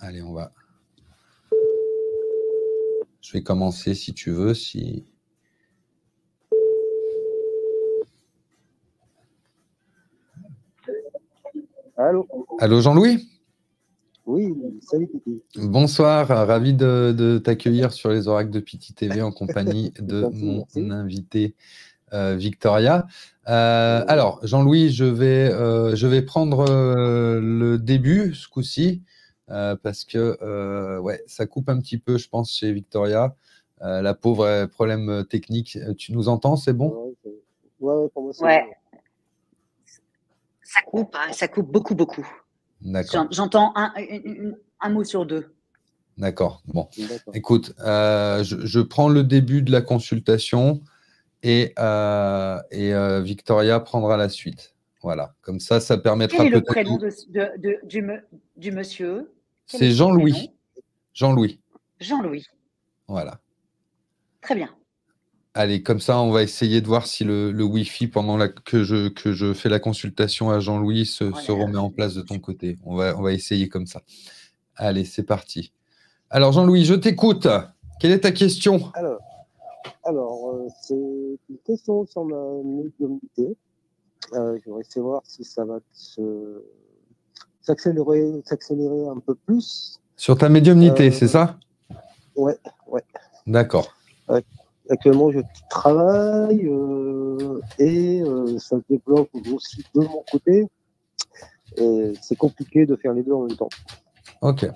Allez, on va. Je vais commencer si tu veux, si. Allô. Allô, Jean-Louis? Oui, salut Piti. Bonsoir, ravi de t'accueillir sur les oracles de Piti TV en compagnie de mon invité Victoria. Alors, Jean-Louis, je vais prendre le début ce coup-ci parce que ouais, ça coupe un petit peu, je pense, chez Victoria. La pauvre, problème technique. Tu nous entends, c'est bon? Ouais, pour moi, c'est ouais. bon. Ça coupe beaucoup, beaucoup. D'accord. J'entends un mot sur deux. D'accord. Bon, écoute, je prends le début de la consultation et Victoria prendra la suite. Voilà, comme ça permettra peut-être… Quel est le prénom du monsieur? C'est Jean-Louis. Jean-Louis. Jean-Louis. Voilà. Très bien. Allez, comme ça, on va essayer de voir si le Wi-Fi, pendant que je fais la consultation à Jean-Louis, se remet en place de ton côté. On va essayer comme ça. Allez, c'est parti. Alors, Jean-Louis, je t'écoute. Quelle est ta question? Alors c'est une question sur ma médiumnité. Je voudrais savoir si ça va s'accélérer un peu plus. Sur ta médiumnité, c'est ça? Ouais. D'accord. Actuellement, je travaille et ça se développe aussi de mon côté. Et c'est compliqué de faire les deux en même temps. Ok.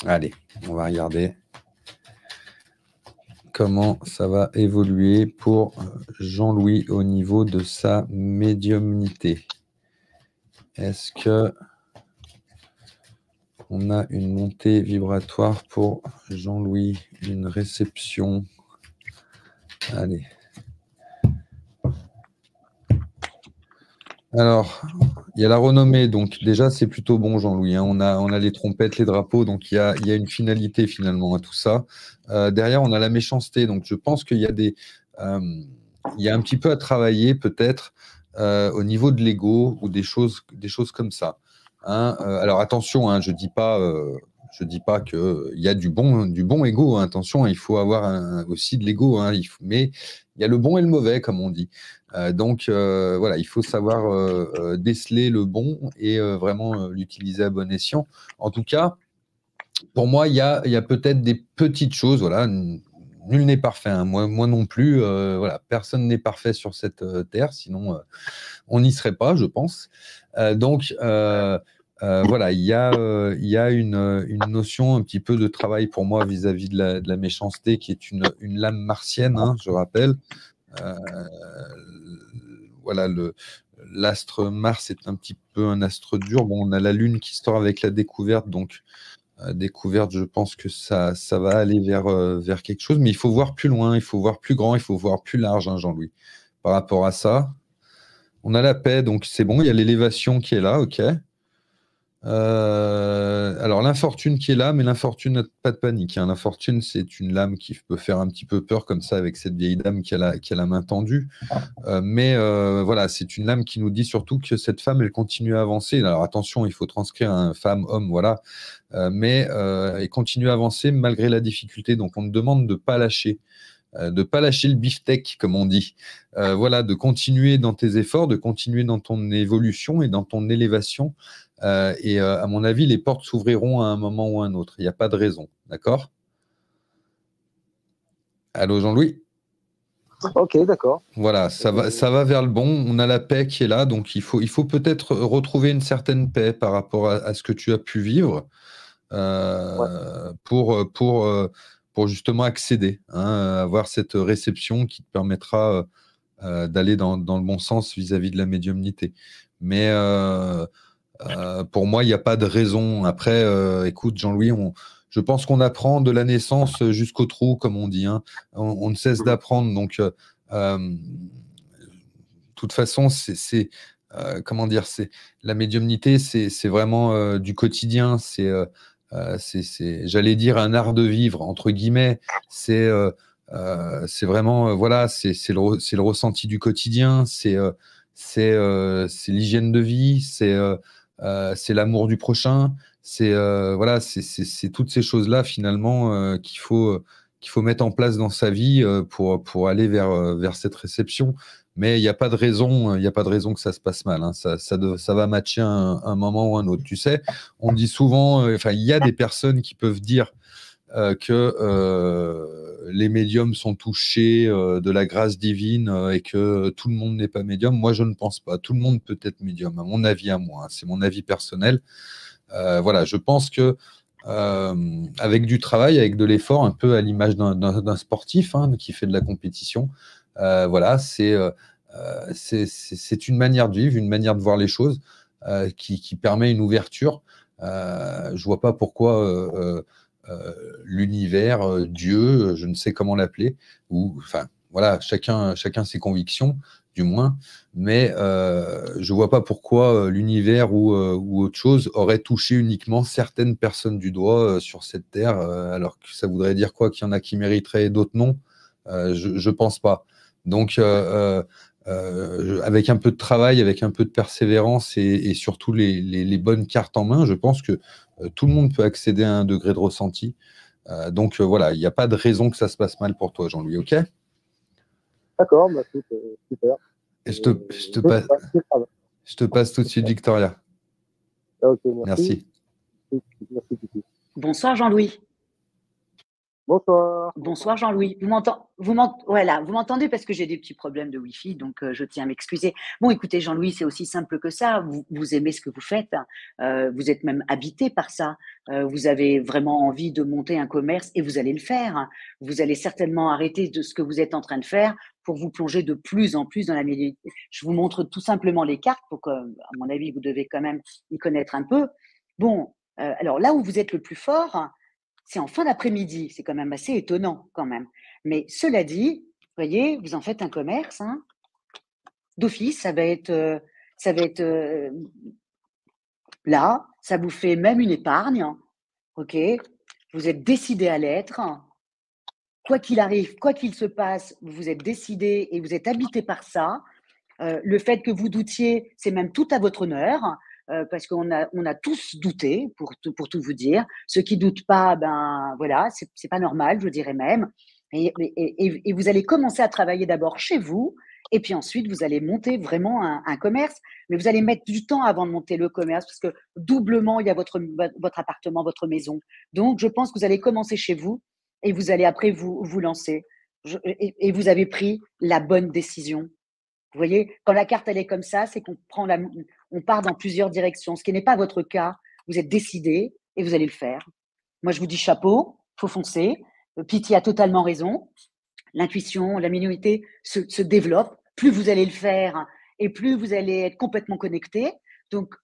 Allez, on va regarder comment ça va évoluer pour Jean-Louis au niveau de sa médiumnité. Est-ce que on a une montée vibratoire pour Jean-Louis, une réception? Allez. Alors, il y a la renommée, donc déjà c'est plutôt bon, Jean-Louis. Hein. On a les trompettes, les drapeaux, donc il y a une finalité finalement à tout ça. Derrière, on a la méchanceté, donc je pense qu'il y a il y a un petit peu à travailler peut-être au niveau de l'ego ou des choses comme ça. Hein. Alors attention, hein, je dis pas qu'il y a du bon ego. Hein. Attention, il faut avoir aussi de l'ego, hein, mais il y a le bon et le mauvais, comme on dit. Donc voilà, il faut savoir déceler le bon et vraiment l'utiliser à bon escient. En tout cas, pour moi, il y a peut-être des petites choses. Voilà, nul n'est parfait. Hein. Moi non plus. Voilà, personne n'est parfait sur cette terre, sinon on n'y serait pas, je pense. Donc voilà, il y a une notion un petit peu de travail pour moi vis-à-vis de la méchanceté, qui est une lame martienne, hein, je rappelle. Voilà, l'astre Mars est un petit peu un astre dur. Bon, on a la Lune qui sort avec la découverte, donc découverte, je pense que ça va aller vers quelque chose, mais il faut voir plus loin, il faut voir plus grand, il faut voir plus large, hein, Jean-Louis. Par rapport à ça, on a la paix, donc c'est bon, il y a l'élévation qui est là, ok. Alors l'infortune qui est là, mais l'infortune, pas de panique. Hein. L'infortune, c'est une lame qui peut faire un petit peu peur comme ça avec cette vieille dame qui a la main tendue. Mais voilà, c'est une lame qui nous dit surtout que cette femme, elle continue à avancer. Alors attention, il faut transcrire un femme, homme, voilà. Mais elle continue à avancer malgré la difficulté. Donc on te demande de ne pas lâcher. De ne pas lâcher le beefsteak, comme on dit. Voilà, de continuer dans tes efforts, de continuer dans ton évolution et dans ton élévation. Et à mon avis, les portes s'ouvriront à un moment ou à un autre. Il n'y a pas de raison. D'accord? Allô, Jean-Louis? Ok, d'accord. Voilà, ça va vers le bon. On a la paix qui est là, donc il faut peut-être retrouver une certaine paix par rapport à ce que tu as pu vivre pour justement accéder, hein, avoir cette réception qui te permettra d'aller dans le bon sens vis-à-vis de la médiumnité. Mais pour moi, il n'y a pas de raison. Après, écoute, Jean-Louis, je pense qu'on apprend de la naissance jusqu'au trou, comme on dit, hein. On ne cesse d'apprendre. Donc, de toute façon, comment dire, la médiumnité, c'est vraiment du quotidien. J'allais dire un art de vivre entre guillemets. C'est vraiment voilà, c'est le ressenti du quotidien. C'est l'hygiène de vie. C'est l'amour du prochain. Voilà, c'est toutes ces choses-là finalement qu'il faut mettre en place dans sa vie pour aller vers cette réception. Mais il n'y a pas de raison, que ça se passe mal, hein. Ça va matcher un moment ou un autre. Tu sais, on dit souvent, enfin, il y a des personnes qui peuvent dire que les médiums sont touchés de la grâce divine et que tout le monde n'est pas médium. Moi, je ne pense pas. Tout le monde peut être médium, à mon avis à moi, hein. C'est mon avis personnel. Voilà, je pense que avec du travail, avec de l'effort, un peu à l'image d'un sportif, hein, qui fait de la compétition, voilà, c'est une manière de vivre, une manière de voir les choses qui permet une ouverture. Je ne vois pas pourquoi l'univers, Dieu, je ne sais comment l'appeler, enfin, voilà, chacun ses convictions, du moins, mais je ne vois pas pourquoi l'univers ou autre chose aurait touché uniquement certaines personnes du doigt sur cette terre, alors que ça voudrait dire quoi, qu'il y en a qui mériteraient et d'autres non. Je ne pense pas. Donc, avec un peu de travail, avec un peu de persévérance et surtout les bonnes cartes en main, je pense que tout le monde peut accéder à un degré de ressenti. Donc voilà, il n'y a pas de raison que ça se passe mal pour toi, Jean-Louis, ok? D'accord, bah, super. Et je te passe tout de suite, Victoria. Ok, merci. Merci. Bonsoir, Jean-Louis. Bonsoir. Bonsoir Jean-Louis. Vous m'entendez parce que j'ai des petits problèmes de Wi-Fi, donc je tiens à m'excuser. Bon, écoutez Jean-Louis, c'est aussi simple que ça. Vous aimez ce que vous faites. Vous êtes même habité par ça. Vous avez vraiment envie de monter un commerce et vous allez le faire. Vous allez certainement arrêter de ce que vous êtes en train de faire pour vous plonger de plus en plus dans la médiumnité. Je vous montre tout simplement les cartes pour que, à mon avis, vous devez quand même y connaître un peu. Bon, alors là où vous êtes le plus fort, c'est en fin d'après-midi. C'est quand même assez étonnant, quand même. Mais cela dit, vous voyez, vous en faites un commerce, hein. D'office, ça va être là, ça vous fait même une épargne, ok. Vous êtes décidé à l'être. Quoi qu'il arrive, quoi qu'il se passe, vous êtes décidé et vous êtes habité par ça. Le fait que vous doutiez, c'est même tout à votre honneur. Parce qu'on a tous douté, pour tout vous dire. Ceux qui doutent pas, ben voilà, c'est pas normal, je dirais même. Et vous allez commencer à travailler d'abord chez vous, et puis ensuite vous allez monter vraiment un commerce. Mais vous allez mettre du temps avant de monter le commerce, parce que doublement il y a votre appartement, votre maison. Donc je pense que vous allez commencer chez vous, et vous allez après vous lancer. Et vous avez pris la bonne décision. Vous voyez, quand la carte elle est comme ça, c'est qu'on part dans plusieurs directions, ce qui n'est pas votre cas. Vous êtes décidé et vous allez le faire. Moi, je vous dis chapeau, faut foncer. Pity a totalement raison. L'intuition, la médiumnité se développe. Plus vous allez le faire et plus vous allez être complètement connecté. Donc,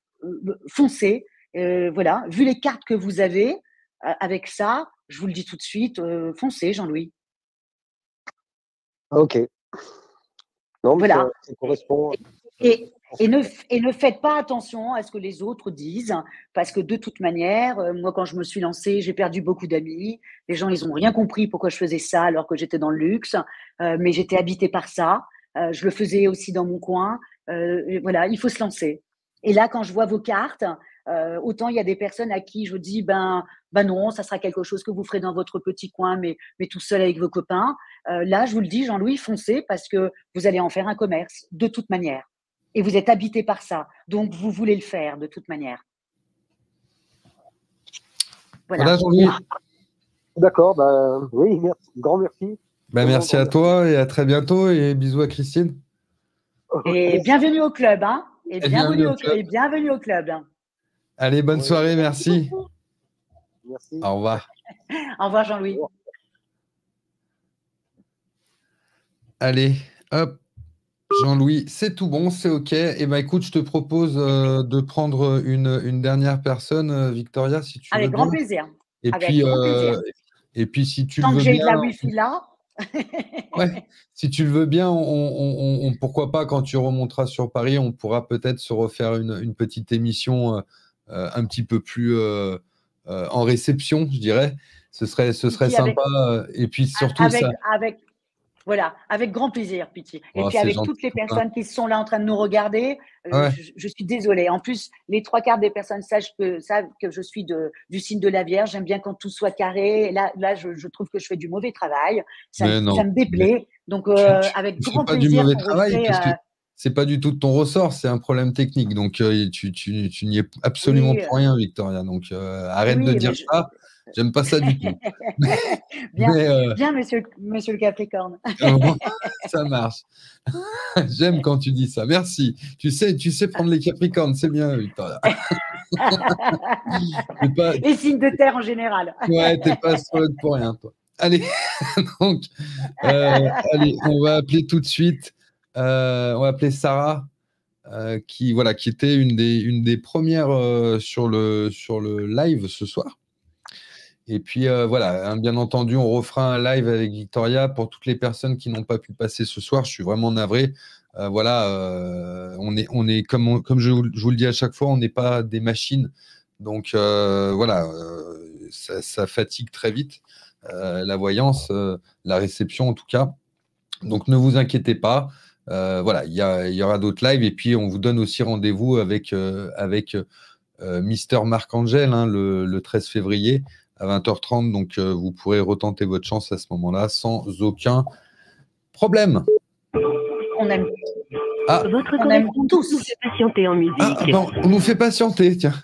foncez. Voilà, vu les cartes que vous avez, avec ça, je vous le dis tout de suite, foncez, Jean-Louis. Ok. Non, mais voilà. ça correspond. Et ne faites pas attention à ce que les autres disent, parce que de toute manière, moi, quand je me suis lancée, j'ai perdu beaucoup d'amis. Les gens, ils n'ont rien compris pourquoi je faisais ça alors que j'étais dans le luxe, mais j'étais habitée par ça. Je le faisais aussi dans mon coin. Voilà, il faut se lancer. Et là, quand je vois vos cartes, autant il y a des personnes à qui je dis, ben non, ça sera quelque chose que vous ferez dans votre petit coin, mais tout seul avec vos copains. Là, je vous le dis, Jean-Louis, foncez parce que vous allez en faire un commerce de toute manière. Et vous êtes habité par ça. Donc, vous voulez le faire de toute manière. Voilà Jean-Louis. D'accord, oui, merci. Grand merci. Ben, merci à toi et à très bientôt et bisous à Christine. Et bienvenue au club, hein. Et Et bienvenue au club. et bienvenue au club. Allez, bonne soirée, merci. Merci. Au revoir. Au revoir, Jean-Louis. Allez, hop. Jean-Louis, c'est tout bon, c'est OK. Eh ben, écoute, je te propose de prendre une dernière personne, Victoria, si tu veux Avec grand bien. plaisir. Et Avec puis, grand plaisir. et puis, si tu le Tant que veux j'ai de bien, la Wi-Fi là. ouais, si tu le veux bien, pourquoi pas, quand tu remonteras sur Paris, on pourra peut-être se refaire une petite émission un petit peu plus en réception, je dirais. Ce serait Avec, sympa. Et puis surtout, ça. Voilà, avec grand plaisir, Piti. Et Oh, puis c'est avec gentil. toutes les personnes qui sont là en train de nous regarder, Ouais. je suis désolée. En plus, les 3/4 des personnes savent que je suis du signe de la Vierge. J'aime bien quand tout soit carré. Et là je trouve que je fais du mauvais travail. Ça Mais non. me déplaît. Donc, Tu avec fais grand pas du plaisir mauvais qu'on travail refait. parce que c'est pas du tout de ton ressort, c'est un problème technique. Donc, tu n'y es absolument Oui, pour rien, Victoria. Donc, arrête de oui, dire mais ça. J'aime pas ça du tout. bien, Mais bien, monsieur le Capricorne. bon, ça marche. J'aime quand tu dis ça. Merci. Tu sais prendre les Capricornes, c'est bien, Victoria. Et signe de terre en général. Ouais, t'es pas astrologue pour rien, toi. Allez, donc, allez, on va appeler tout de suite. On va appeler Sarah. Qui était une des premières sur le live ce soir. Et puis voilà, hein, bien entendu, on refera un live avec Victoria pour toutes les personnes qui n'ont pas pu passer ce soir. Je suis vraiment navré. Voilà, on est comme je vous le dis à chaque fois, on n'est pas des machines. Donc voilà, ça fatigue très vite la voyance, la réception en tout cas. Donc ne vous inquiétez pas. Voilà, il y aura d'autres lives et puis on vous donne aussi rendez-vous avec Mister Marc-Angel le 13 février à 20h30. Donc vous pourrez retenter votre chance à ce moment-là sans aucun problème. On aime, Votre on aime tous. nous fait patienter en musique. Bon, on nous fait patienter, tiens.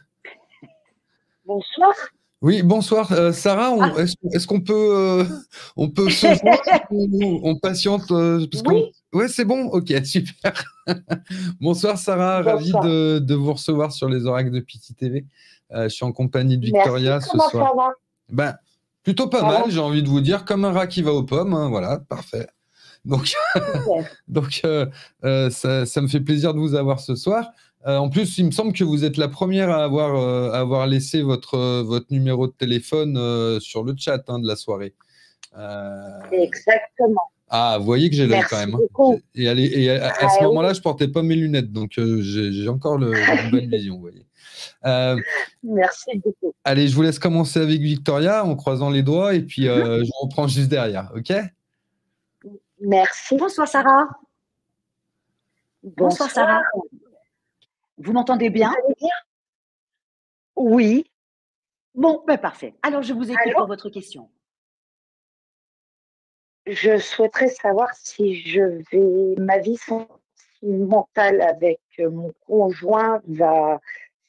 Bonsoir. Oui, bonsoir. Sarah, est-ce qu'on peut, on peut se joindre ou on patiente parce Oui. Ouais, c'est bon. Ok, super. Bonsoir Sarah, ravi de vous recevoir sur les oracles de Piti TV. Je suis en compagnie de Victoria. Merci. Comment ça va? Ben, plutôt pas mal, j'ai envie de vous dire, comme un rat qui va aux pommes. Hein, voilà, parfait. Donc, ça me fait plaisir de vous avoir ce soir. En plus, il me semble que vous êtes la première à avoir laissé votre numéro de téléphone sur le chat de la soirée. Exactement. Ah, vous voyez que j'ai l'œil quand même. Beaucoup. Et à ce moment-là, je portais pas mes lunettes, donc j'ai encore une bonne vision, vous voyez. Merci beaucoup. Allez, je vous laisse commencer avec Victoria en croisant les doigts et puis je reprends juste derrière, ok? Merci. Bonsoir Sarah. Bonsoir Sarah. Vous m'entendez bien? Vous allez bien? Oui. Bon, ben parfait. Alors, je vous écoute pour votre question. Je souhaiterais savoir si ma vie sentimentale avec mon conjoint va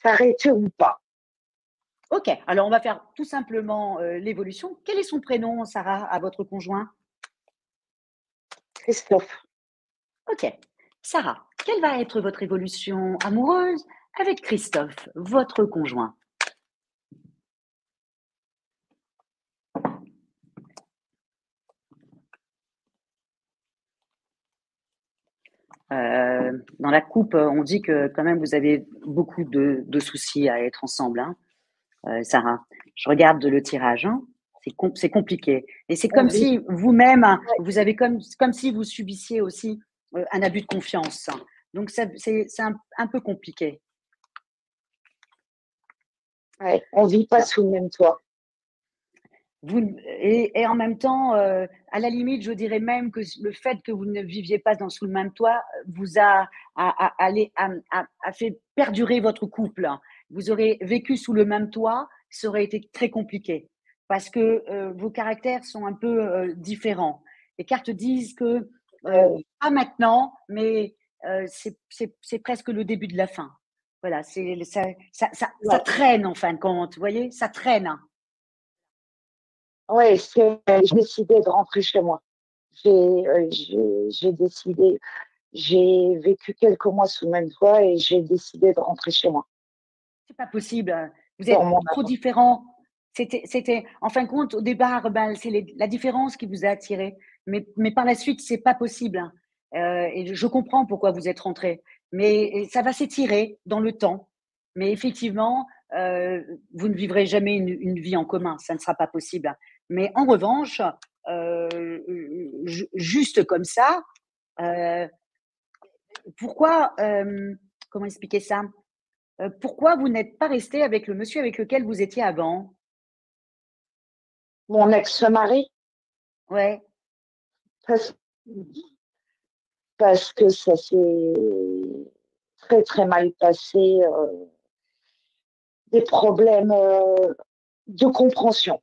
s'arrêter ou pas. Ok, alors on va faire tout simplement l'évolution. Quel est son prénom, Sarah, à votre conjoint? Christophe. Ok. Sarah, quelle va être votre évolution amoureuse avec Christophe, votre conjoint? Dans la coupe, on dit que quand même vous avez beaucoup de soucis à être ensemble, hein, Sarah. Je regarde le tirage, hein. C'est compliqué. Et c'est comme si vous-même, vous avez comme si vous subissiez aussi un abus de confiance. Donc, c'est un peu compliqué. Ouais, on ne vit pas sous le même toit. Et en même temps, à la limite, je dirais même que le fait que vous ne viviez pas sous le même toit vous a fait perdurer votre couple. Vous aurez vécu sous le même toit, ça aurait été très compliqué parce que vos caractères sont un peu différents. Les cartes disent que pas maintenant, mais c'est presque le début de la fin. Voilà, ça traîne en fin de compte, vous voyez, ça traîne. Oui, j'ai décidé de rentrer chez moi. j'ai décidé, j'ai vécu quelques mois sous le même toit et j'ai décidé de rentrer chez moi. C'est pas possible. Vous êtes trop différents. En fin de compte, au départ, c'est la différence qui vous a attiré. Mais par la suite, c'est pas possible. Et je comprends pourquoi vous êtes rentrés. Mais ça va s'étirer dans le temps. Mais effectivement, vous ne vivrez jamais une vie en commun. Ça ne sera pas possible. Mais en revanche, juste comme ça, pourquoi, comment expliquer ça? Pourquoi vous n'êtes pas resté avec le monsieur avec lequel vous étiez avant? Mon ex-mari? Ouais. Parce que ça s'est très très mal passé. Des problèmes de compréhension.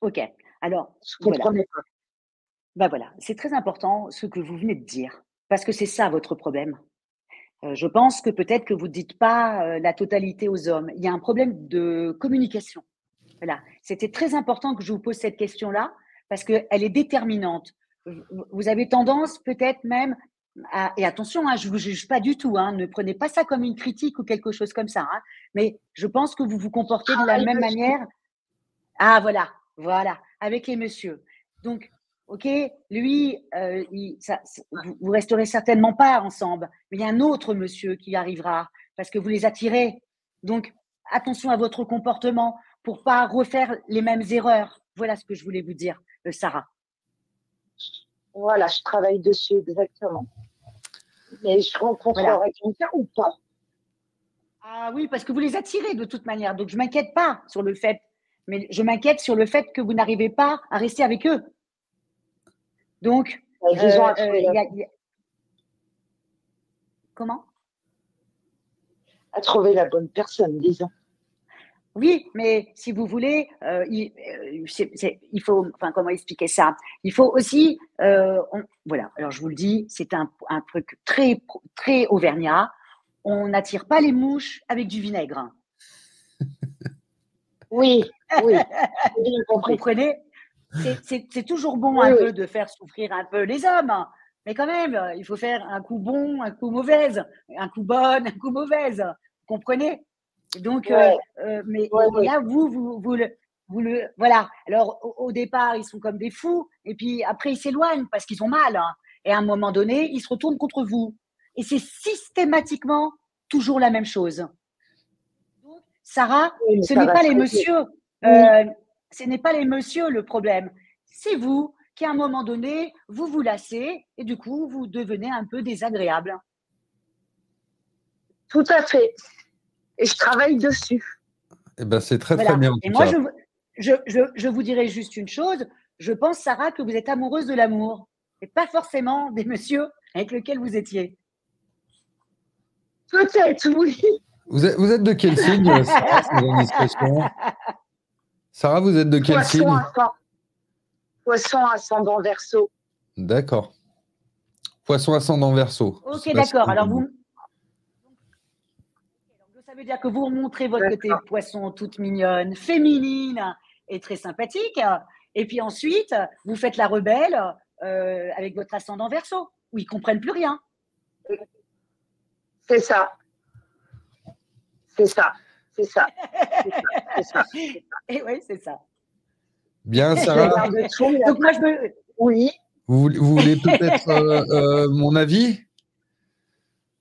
Ok. Alors, je ne comprenais pas. Ben voilà, c'est très important ce que vous venez de dire, parce que c'est ça votre problème. Je pense que peut-être que vous ne dites pas la totalité aux hommes. Il y a un problème de communication. Voilà. C'était très important que je vous pose cette question-là, parce qu'elle est déterminante. Vous avez tendance peut-être même et attention, je ne vous juge pas du tout, ne prenez pas ça comme une critique ou quelque chose comme ça, mais je pense que vous vous comportez de la même manière. Ah voilà, avec les messieurs. Donc, ok, lui, vous resterez certainement pas ensemble, mais il y a un autre monsieur qui arrivera parce que vous les attirez. Donc, attention à votre comportement pour pas refaire les mêmes erreurs. Voilà ce que je voulais vous dire, Sarah. Voilà, je travaille dessus exactement. Mais je rencontrerai quelqu'un ou pas? Ah oui, parce que vous les attirez de toute manière. Donc, je ne m'inquiète pas sur le fait. Mais je m'inquiète sur le fait que vous n'arrivez pas à rester avec eux. Donc, comment? À trouver la bonne personne, disons. Oui, mais si vous voulez, il faut, comment expliquer ça? Il faut aussi, voilà, alors je vous le dis, c'est un truc très, très auvergnat. On n'attire pas les mouches avec du vinaigre. Oui. Vous comprenez? C'est toujours bon un peu de faire souffrir un peu les hommes, mais quand même, il faut faire un coup bon, un coup mauvaise, un coup bonne, un coup mauvaise. Vous comprenez? Donc, là, vous voilà. Alors, au départ, ils sont comme des fous, et puis après, ils s'éloignent parce qu'ils ont mal. Et à un moment donné, ils se retournent contre vous. Et c'est systématiquement toujours la même chose. Donc, Sarah, ce n'est pas les messieurs. Ce n'est pas les messieurs le problème. C'est vous qui, à un moment donné, vous vous lassez et du coup, vous devenez un peu désagréable. Tout à fait. Et je travaille dessus. Eh ben, c'est très, très bien. Et moi, je vous dirais juste une chose. Je pense, Sarah, que vous êtes amoureuse de l'amour et pas forcément des messieurs avec lesquels vous étiez. Peut-être, oui. Vous êtes de quel signe, Sarah, sans indiscrétion? Sarah, vous êtes de quel signe? Poisson ascendant Verseau. D'accord. Poisson ascendant Verseau. Ok, d'accord. Alors, ça veut dire que vous remontrez votre côté poisson toute mignonne, féminine et très sympathique. Et puis ensuite, vous faites la rebelle avec votre ascendant Verseau, où ils ne comprennent plus rien. C'est ça. C'est ça. C'est ça. C'est ça. Et oui, c'est ça. Bien, Sarah. Donc moi, je me... Oui. Vous voulez peut-être mon avis?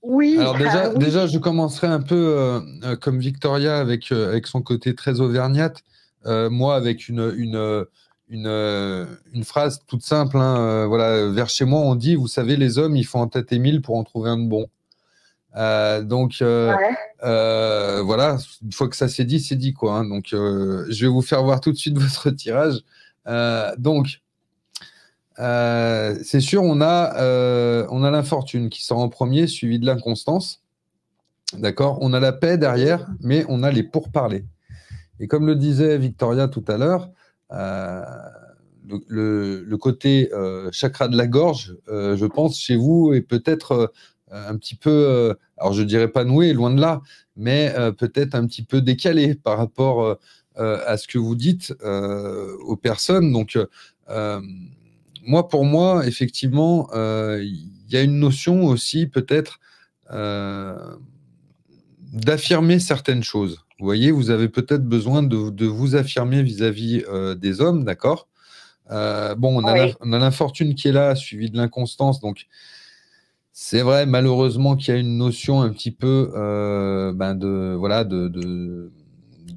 Oui. Alors déjà, je commencerai un peu comme Victoria avec son côté très auvergnate. Moi, avec une phrase toute simple. Voilà, vers chez moi, on dit, vous savez, les hommes, il faut en tâter 1000 pour en trouver un de bon. Donc, voilà, une fois que ça c'est dit, quoi. Donc, je vais vous faire voir tout de suite votre tirage. Donc, c'est sûr, on a l'infortune qui sort en premier, suivi de l'inconstance. D'accord? On a la paix derrière, mais on a les pourparlers. Et comme le disait Victoria tout à l'heure, le côté chakra de la gorge, je pense, chez vous, est peut-être un petit peu, alors je ne dirais pas noué, loin de là, mais peut-être un petit peu décalé par rapport à ce que vous dites aux personnes. Donc, pour moi, effectivement, il y a une notion aussi peut-être d'affirmer certaines choses. Vous voyez, vous avez peut-être besoin de vous affirmer vis-à-vis des hommes, d'accord? Bon, on a l'infortune qui est là, suivie de l'inconstance, donc c'est vrai, malheureusement, qu'il y a une notion un petit peu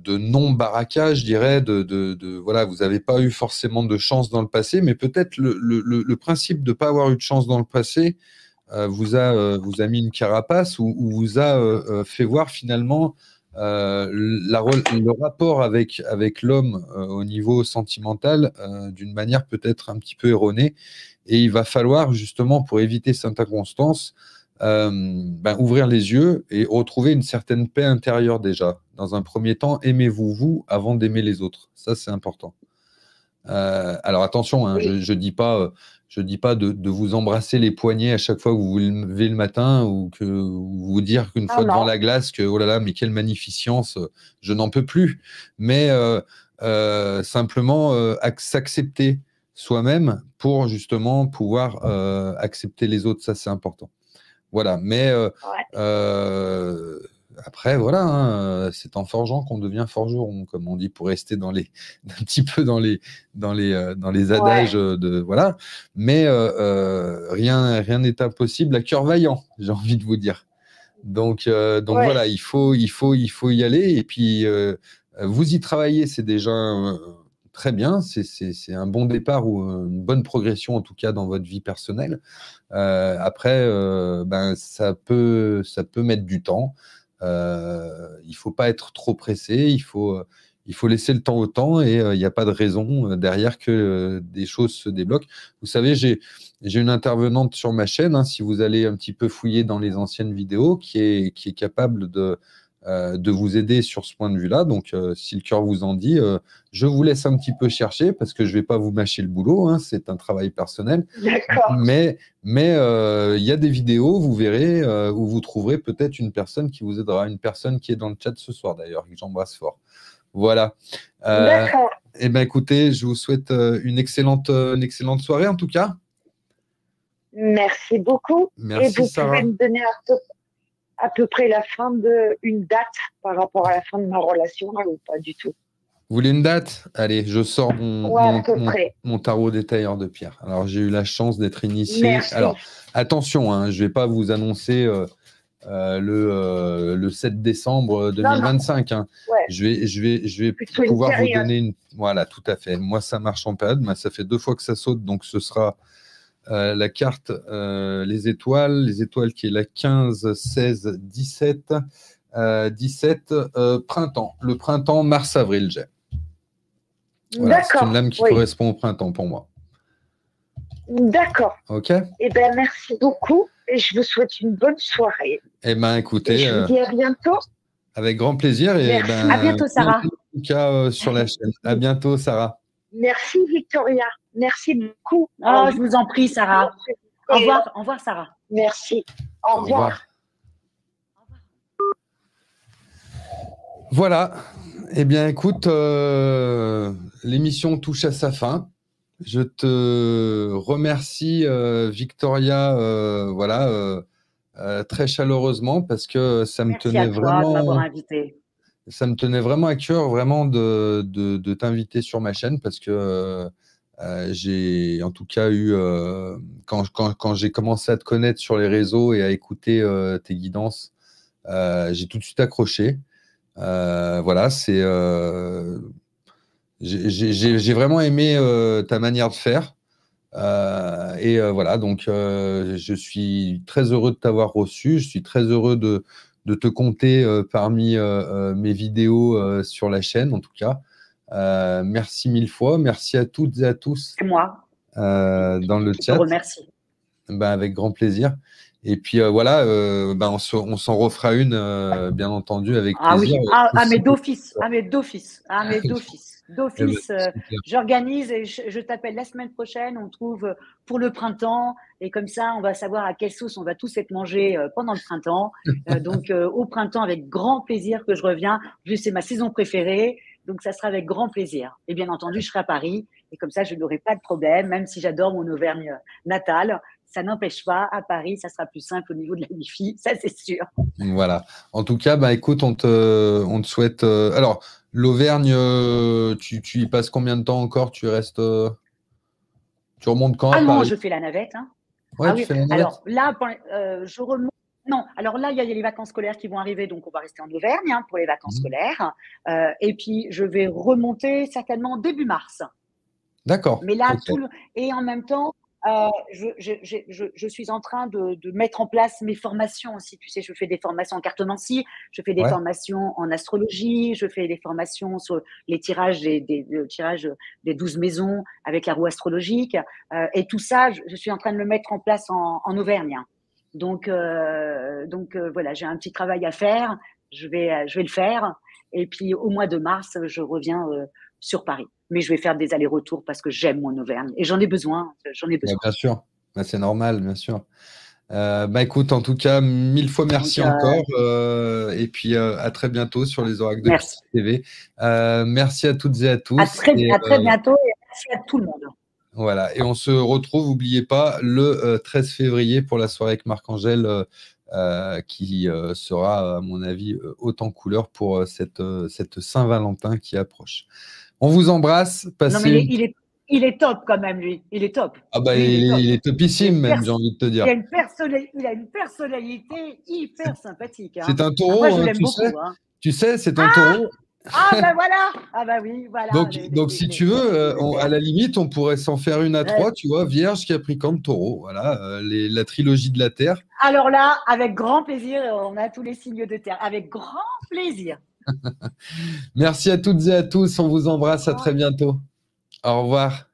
de non-barracage, je dirais, voilà, vous n'avez pas eu forcément de chance dans le passé, mais peut-être le principe de ne pas avoir eu de chance dans le passé vous a mis une carapace ou vous a fait voir finalement le rapport avec l'homme au niveau sentimental d'une manière peut-être un petit peu erronée. Et il va falloir justement, pour éviter cette inconstance, ouvrir les yeux et retrouver une certaine paix intérieure déjà. Dans un premier temps, aimez-vous vous avant d'aimer les autres. Ça, c'est important. Alors attention, hein, je dis pas de vous embrasser les poignets à chaque fois que vous vous levez le matin ou vous dire qu'une fois devant la glace que oh là là, mais quelle magnificence, je n'en peux plus. Mais simplement s'accepter soi-même pour justement pouvoir accepter les autres, ça c'est important. Voilà, mais après, voilà, hein, c'est en forgeant qu'on devient forgeron, comme on dit, pour rester un petit peu dans les adages de voilà. Mais rien n'est impossible à cœur vaillant, j'ai envie de vous dire. Donc voilà, il faut y aller et puis vous y travaillez, c'est déjà très bien, c'est un bon départ ou une bonne progression en tout cas dans votre vie personnelle. Après, ça peut mettre du temps. Il ne faut pas être trop pressé, il faut laisser le temps au temps et il n'y a pas de raison derrière que des choses se débloquent. Vous savez, j'ai une intervenante sur ma chaîne, hein, si vous allez un petit peu fouiller dans les anciennes vidéos, qui est capable de vous aider sur ce point de vue-là. Donc, si le cœur vous en dit, je vous laisse un petit peu chercher parce que je ne vais pas vous mâcher le boulot, hein, c'est un travail personnel. D'accord. Mais il y a des vidéos, vous verrez, où vous trouverez peut-être une personne qui vous aidera, une personne qui est dans le chat ce soir d'ailleurs, que j'embrasse fort. Voilà. D'accord. Eh bien, écoutez, je vous souhaite une excellente soirée en tout cas. Merci beaucoup. Merci, et vous Sarah. pouvez me donner à peu près une date par rapport à la fin de ma relation ou pas du tout? Vous voulez une date? Allez, je sors mon tarot détailleur de pierre. Alors, j'ai eu la chance d'être initié. Merci. Alors, attention, hein, je ne vais pas vous annoncer le 7 décembre 2025. Non. Hein. Ouais. Je vais pouvoir vous donner une... Voilà, tout à fait. Moi, ça marche en période. Ça fait 2 fois que ça saute, donc ce sera la carte les étoiles qui est la 15, 16, 17, 17 printemps. Le printemps, mars-avril, j'ai. Voilà, c'est une lame qui correspond au printemps pour moi. D'accord. OK. Eh bien, merci beaucoup et je vous souhaite une bonne soirée. Eh bien, écoutez. Et je vous dis à bientôt. Avec grand plaisir. Et à bientôt, Sarah. En tout cas, sur la chaîne. À bientôt, Sarah. Merci, Victoria. Merci beaucoup. Oh, je vous en prie, Sarah. Au revoir, Sarah. Merci. Au revoir. Voilà. Eh bien, écoute, l'émission touche à sa fin. Je te remercie, Victoria, très chaleureusement parce que ça me tenait vraiment de m'avoir invité. Ça me tenait vraiment à cœur, vraiment de t'inviter sur ma chaîne parce que j'ai en tout cas eu quand j'ai commencé à te connaître sur les réseaux et à écouter tes guidances, j'ai tout de suite accroché. Voilà, j'ai vraiment aimé ta manière de faire. Voilà, donc je suis très heureux de t'avoir reçu. Je suis très heureux de te compter parmi mes vidéos sur la chaîne, en tout cas. Merci 1000 fois. Merci à toutes et à tous. C'est moi. Dans le chat. Je te remercie. Avec grand plaisir. Et puis voilà, on s'en refera une, bien entendu, avec plaisir. Oui. Mais d'office. D'office, j'organise et je t'appelle la semaine prochaine. On trouve pour le printemps et comme ça, on va savoir à quelle sauce on va tous être mangés pendant le printemps. Donc, au printemps, avec grand plaisir que je reviens. En plus, c'est ma saison préférée. Donc, ça sera avec grand plaisir. Et bien entendu, je serai à Paris Et comme ça, je n'aurai pas de problème, même si j'adore mon Auvergne natale. Ça n'empêche pas, à Paris, ça sera plus simple au niveau de la Wi-Fi, ça c'est sûr. Voilà. En tout cas, bah, écoute, on te souhaite. Alors, l'Auvergne, tu y passes combien de temps encore? Tu restes. Tu remontes quand à Ah non, Paris? je fais la navette. Hein. Ouais, ah tu oui. fais la navette. Alors là, je remonte. Non, alors là, il y a les vacances scolaires qui vont arriver, donc on va rester en Auvergne pour les vacances scolaires. Et puis, je vais remonter certainement début mars. D'accord. Mais là, et en même temps, je suis en train de mettre en place mes formations aussi. Tu sais, je fais des formations en cartomancie, je fais des formations en astrologie, je fais des formations sur les tirages le tirage des 12 maisons avec la roue astrologique. Et tout ça, je suis en train de le mettre en place en Auvergne. Donc voilà, j'ai un petit travail à faire. Je vais le faire. Et puis, au mois de mars, je reviens sur Paris. Mais je vais faire des allers-retours parce que j'aime mon Auvergne. Et j'en ai besoin. Bien sûr. Bah, c'est normal, bien sûr. Bah, écoute, en tout cas, 1000 fois merci encore. Et puis, à très bientôt sur les oracles de Piscis TV. Merci à toutes et à tous. À très bientôt et merci à tout le monde. Voilà. Et on se retrouve, n'oubliez pas, le 13 février pour la soirée avec Marc-Angèle qui sera, à mon avis, haute en couleur pour cette Saint-Valentin qui approche. On vous embrasse. Non, mais il est top quand même, lui. Il est top. Ah bah, il est topissime, même, j'ai envie de te dire. Il a une personnalité hyper sympathique. Hein. C'est un taureau, moi, je l'aime beaucoup. Tu sais, c'est un taureau. Ah ben voilà. Ah ben oui, voilà. Donc si tu veux, à la limite, on pourrait s'en faire une à trois, tu vois, Vierge, Capricorne, Taureau. Voilà, la trilogie de la Terre. Alors là, avec grand plaisir, on a tous les signes de Terre. Avec grand plaisir. Merci à toutes et à tous. On vous embrasse. À très bientôt. Au revoir.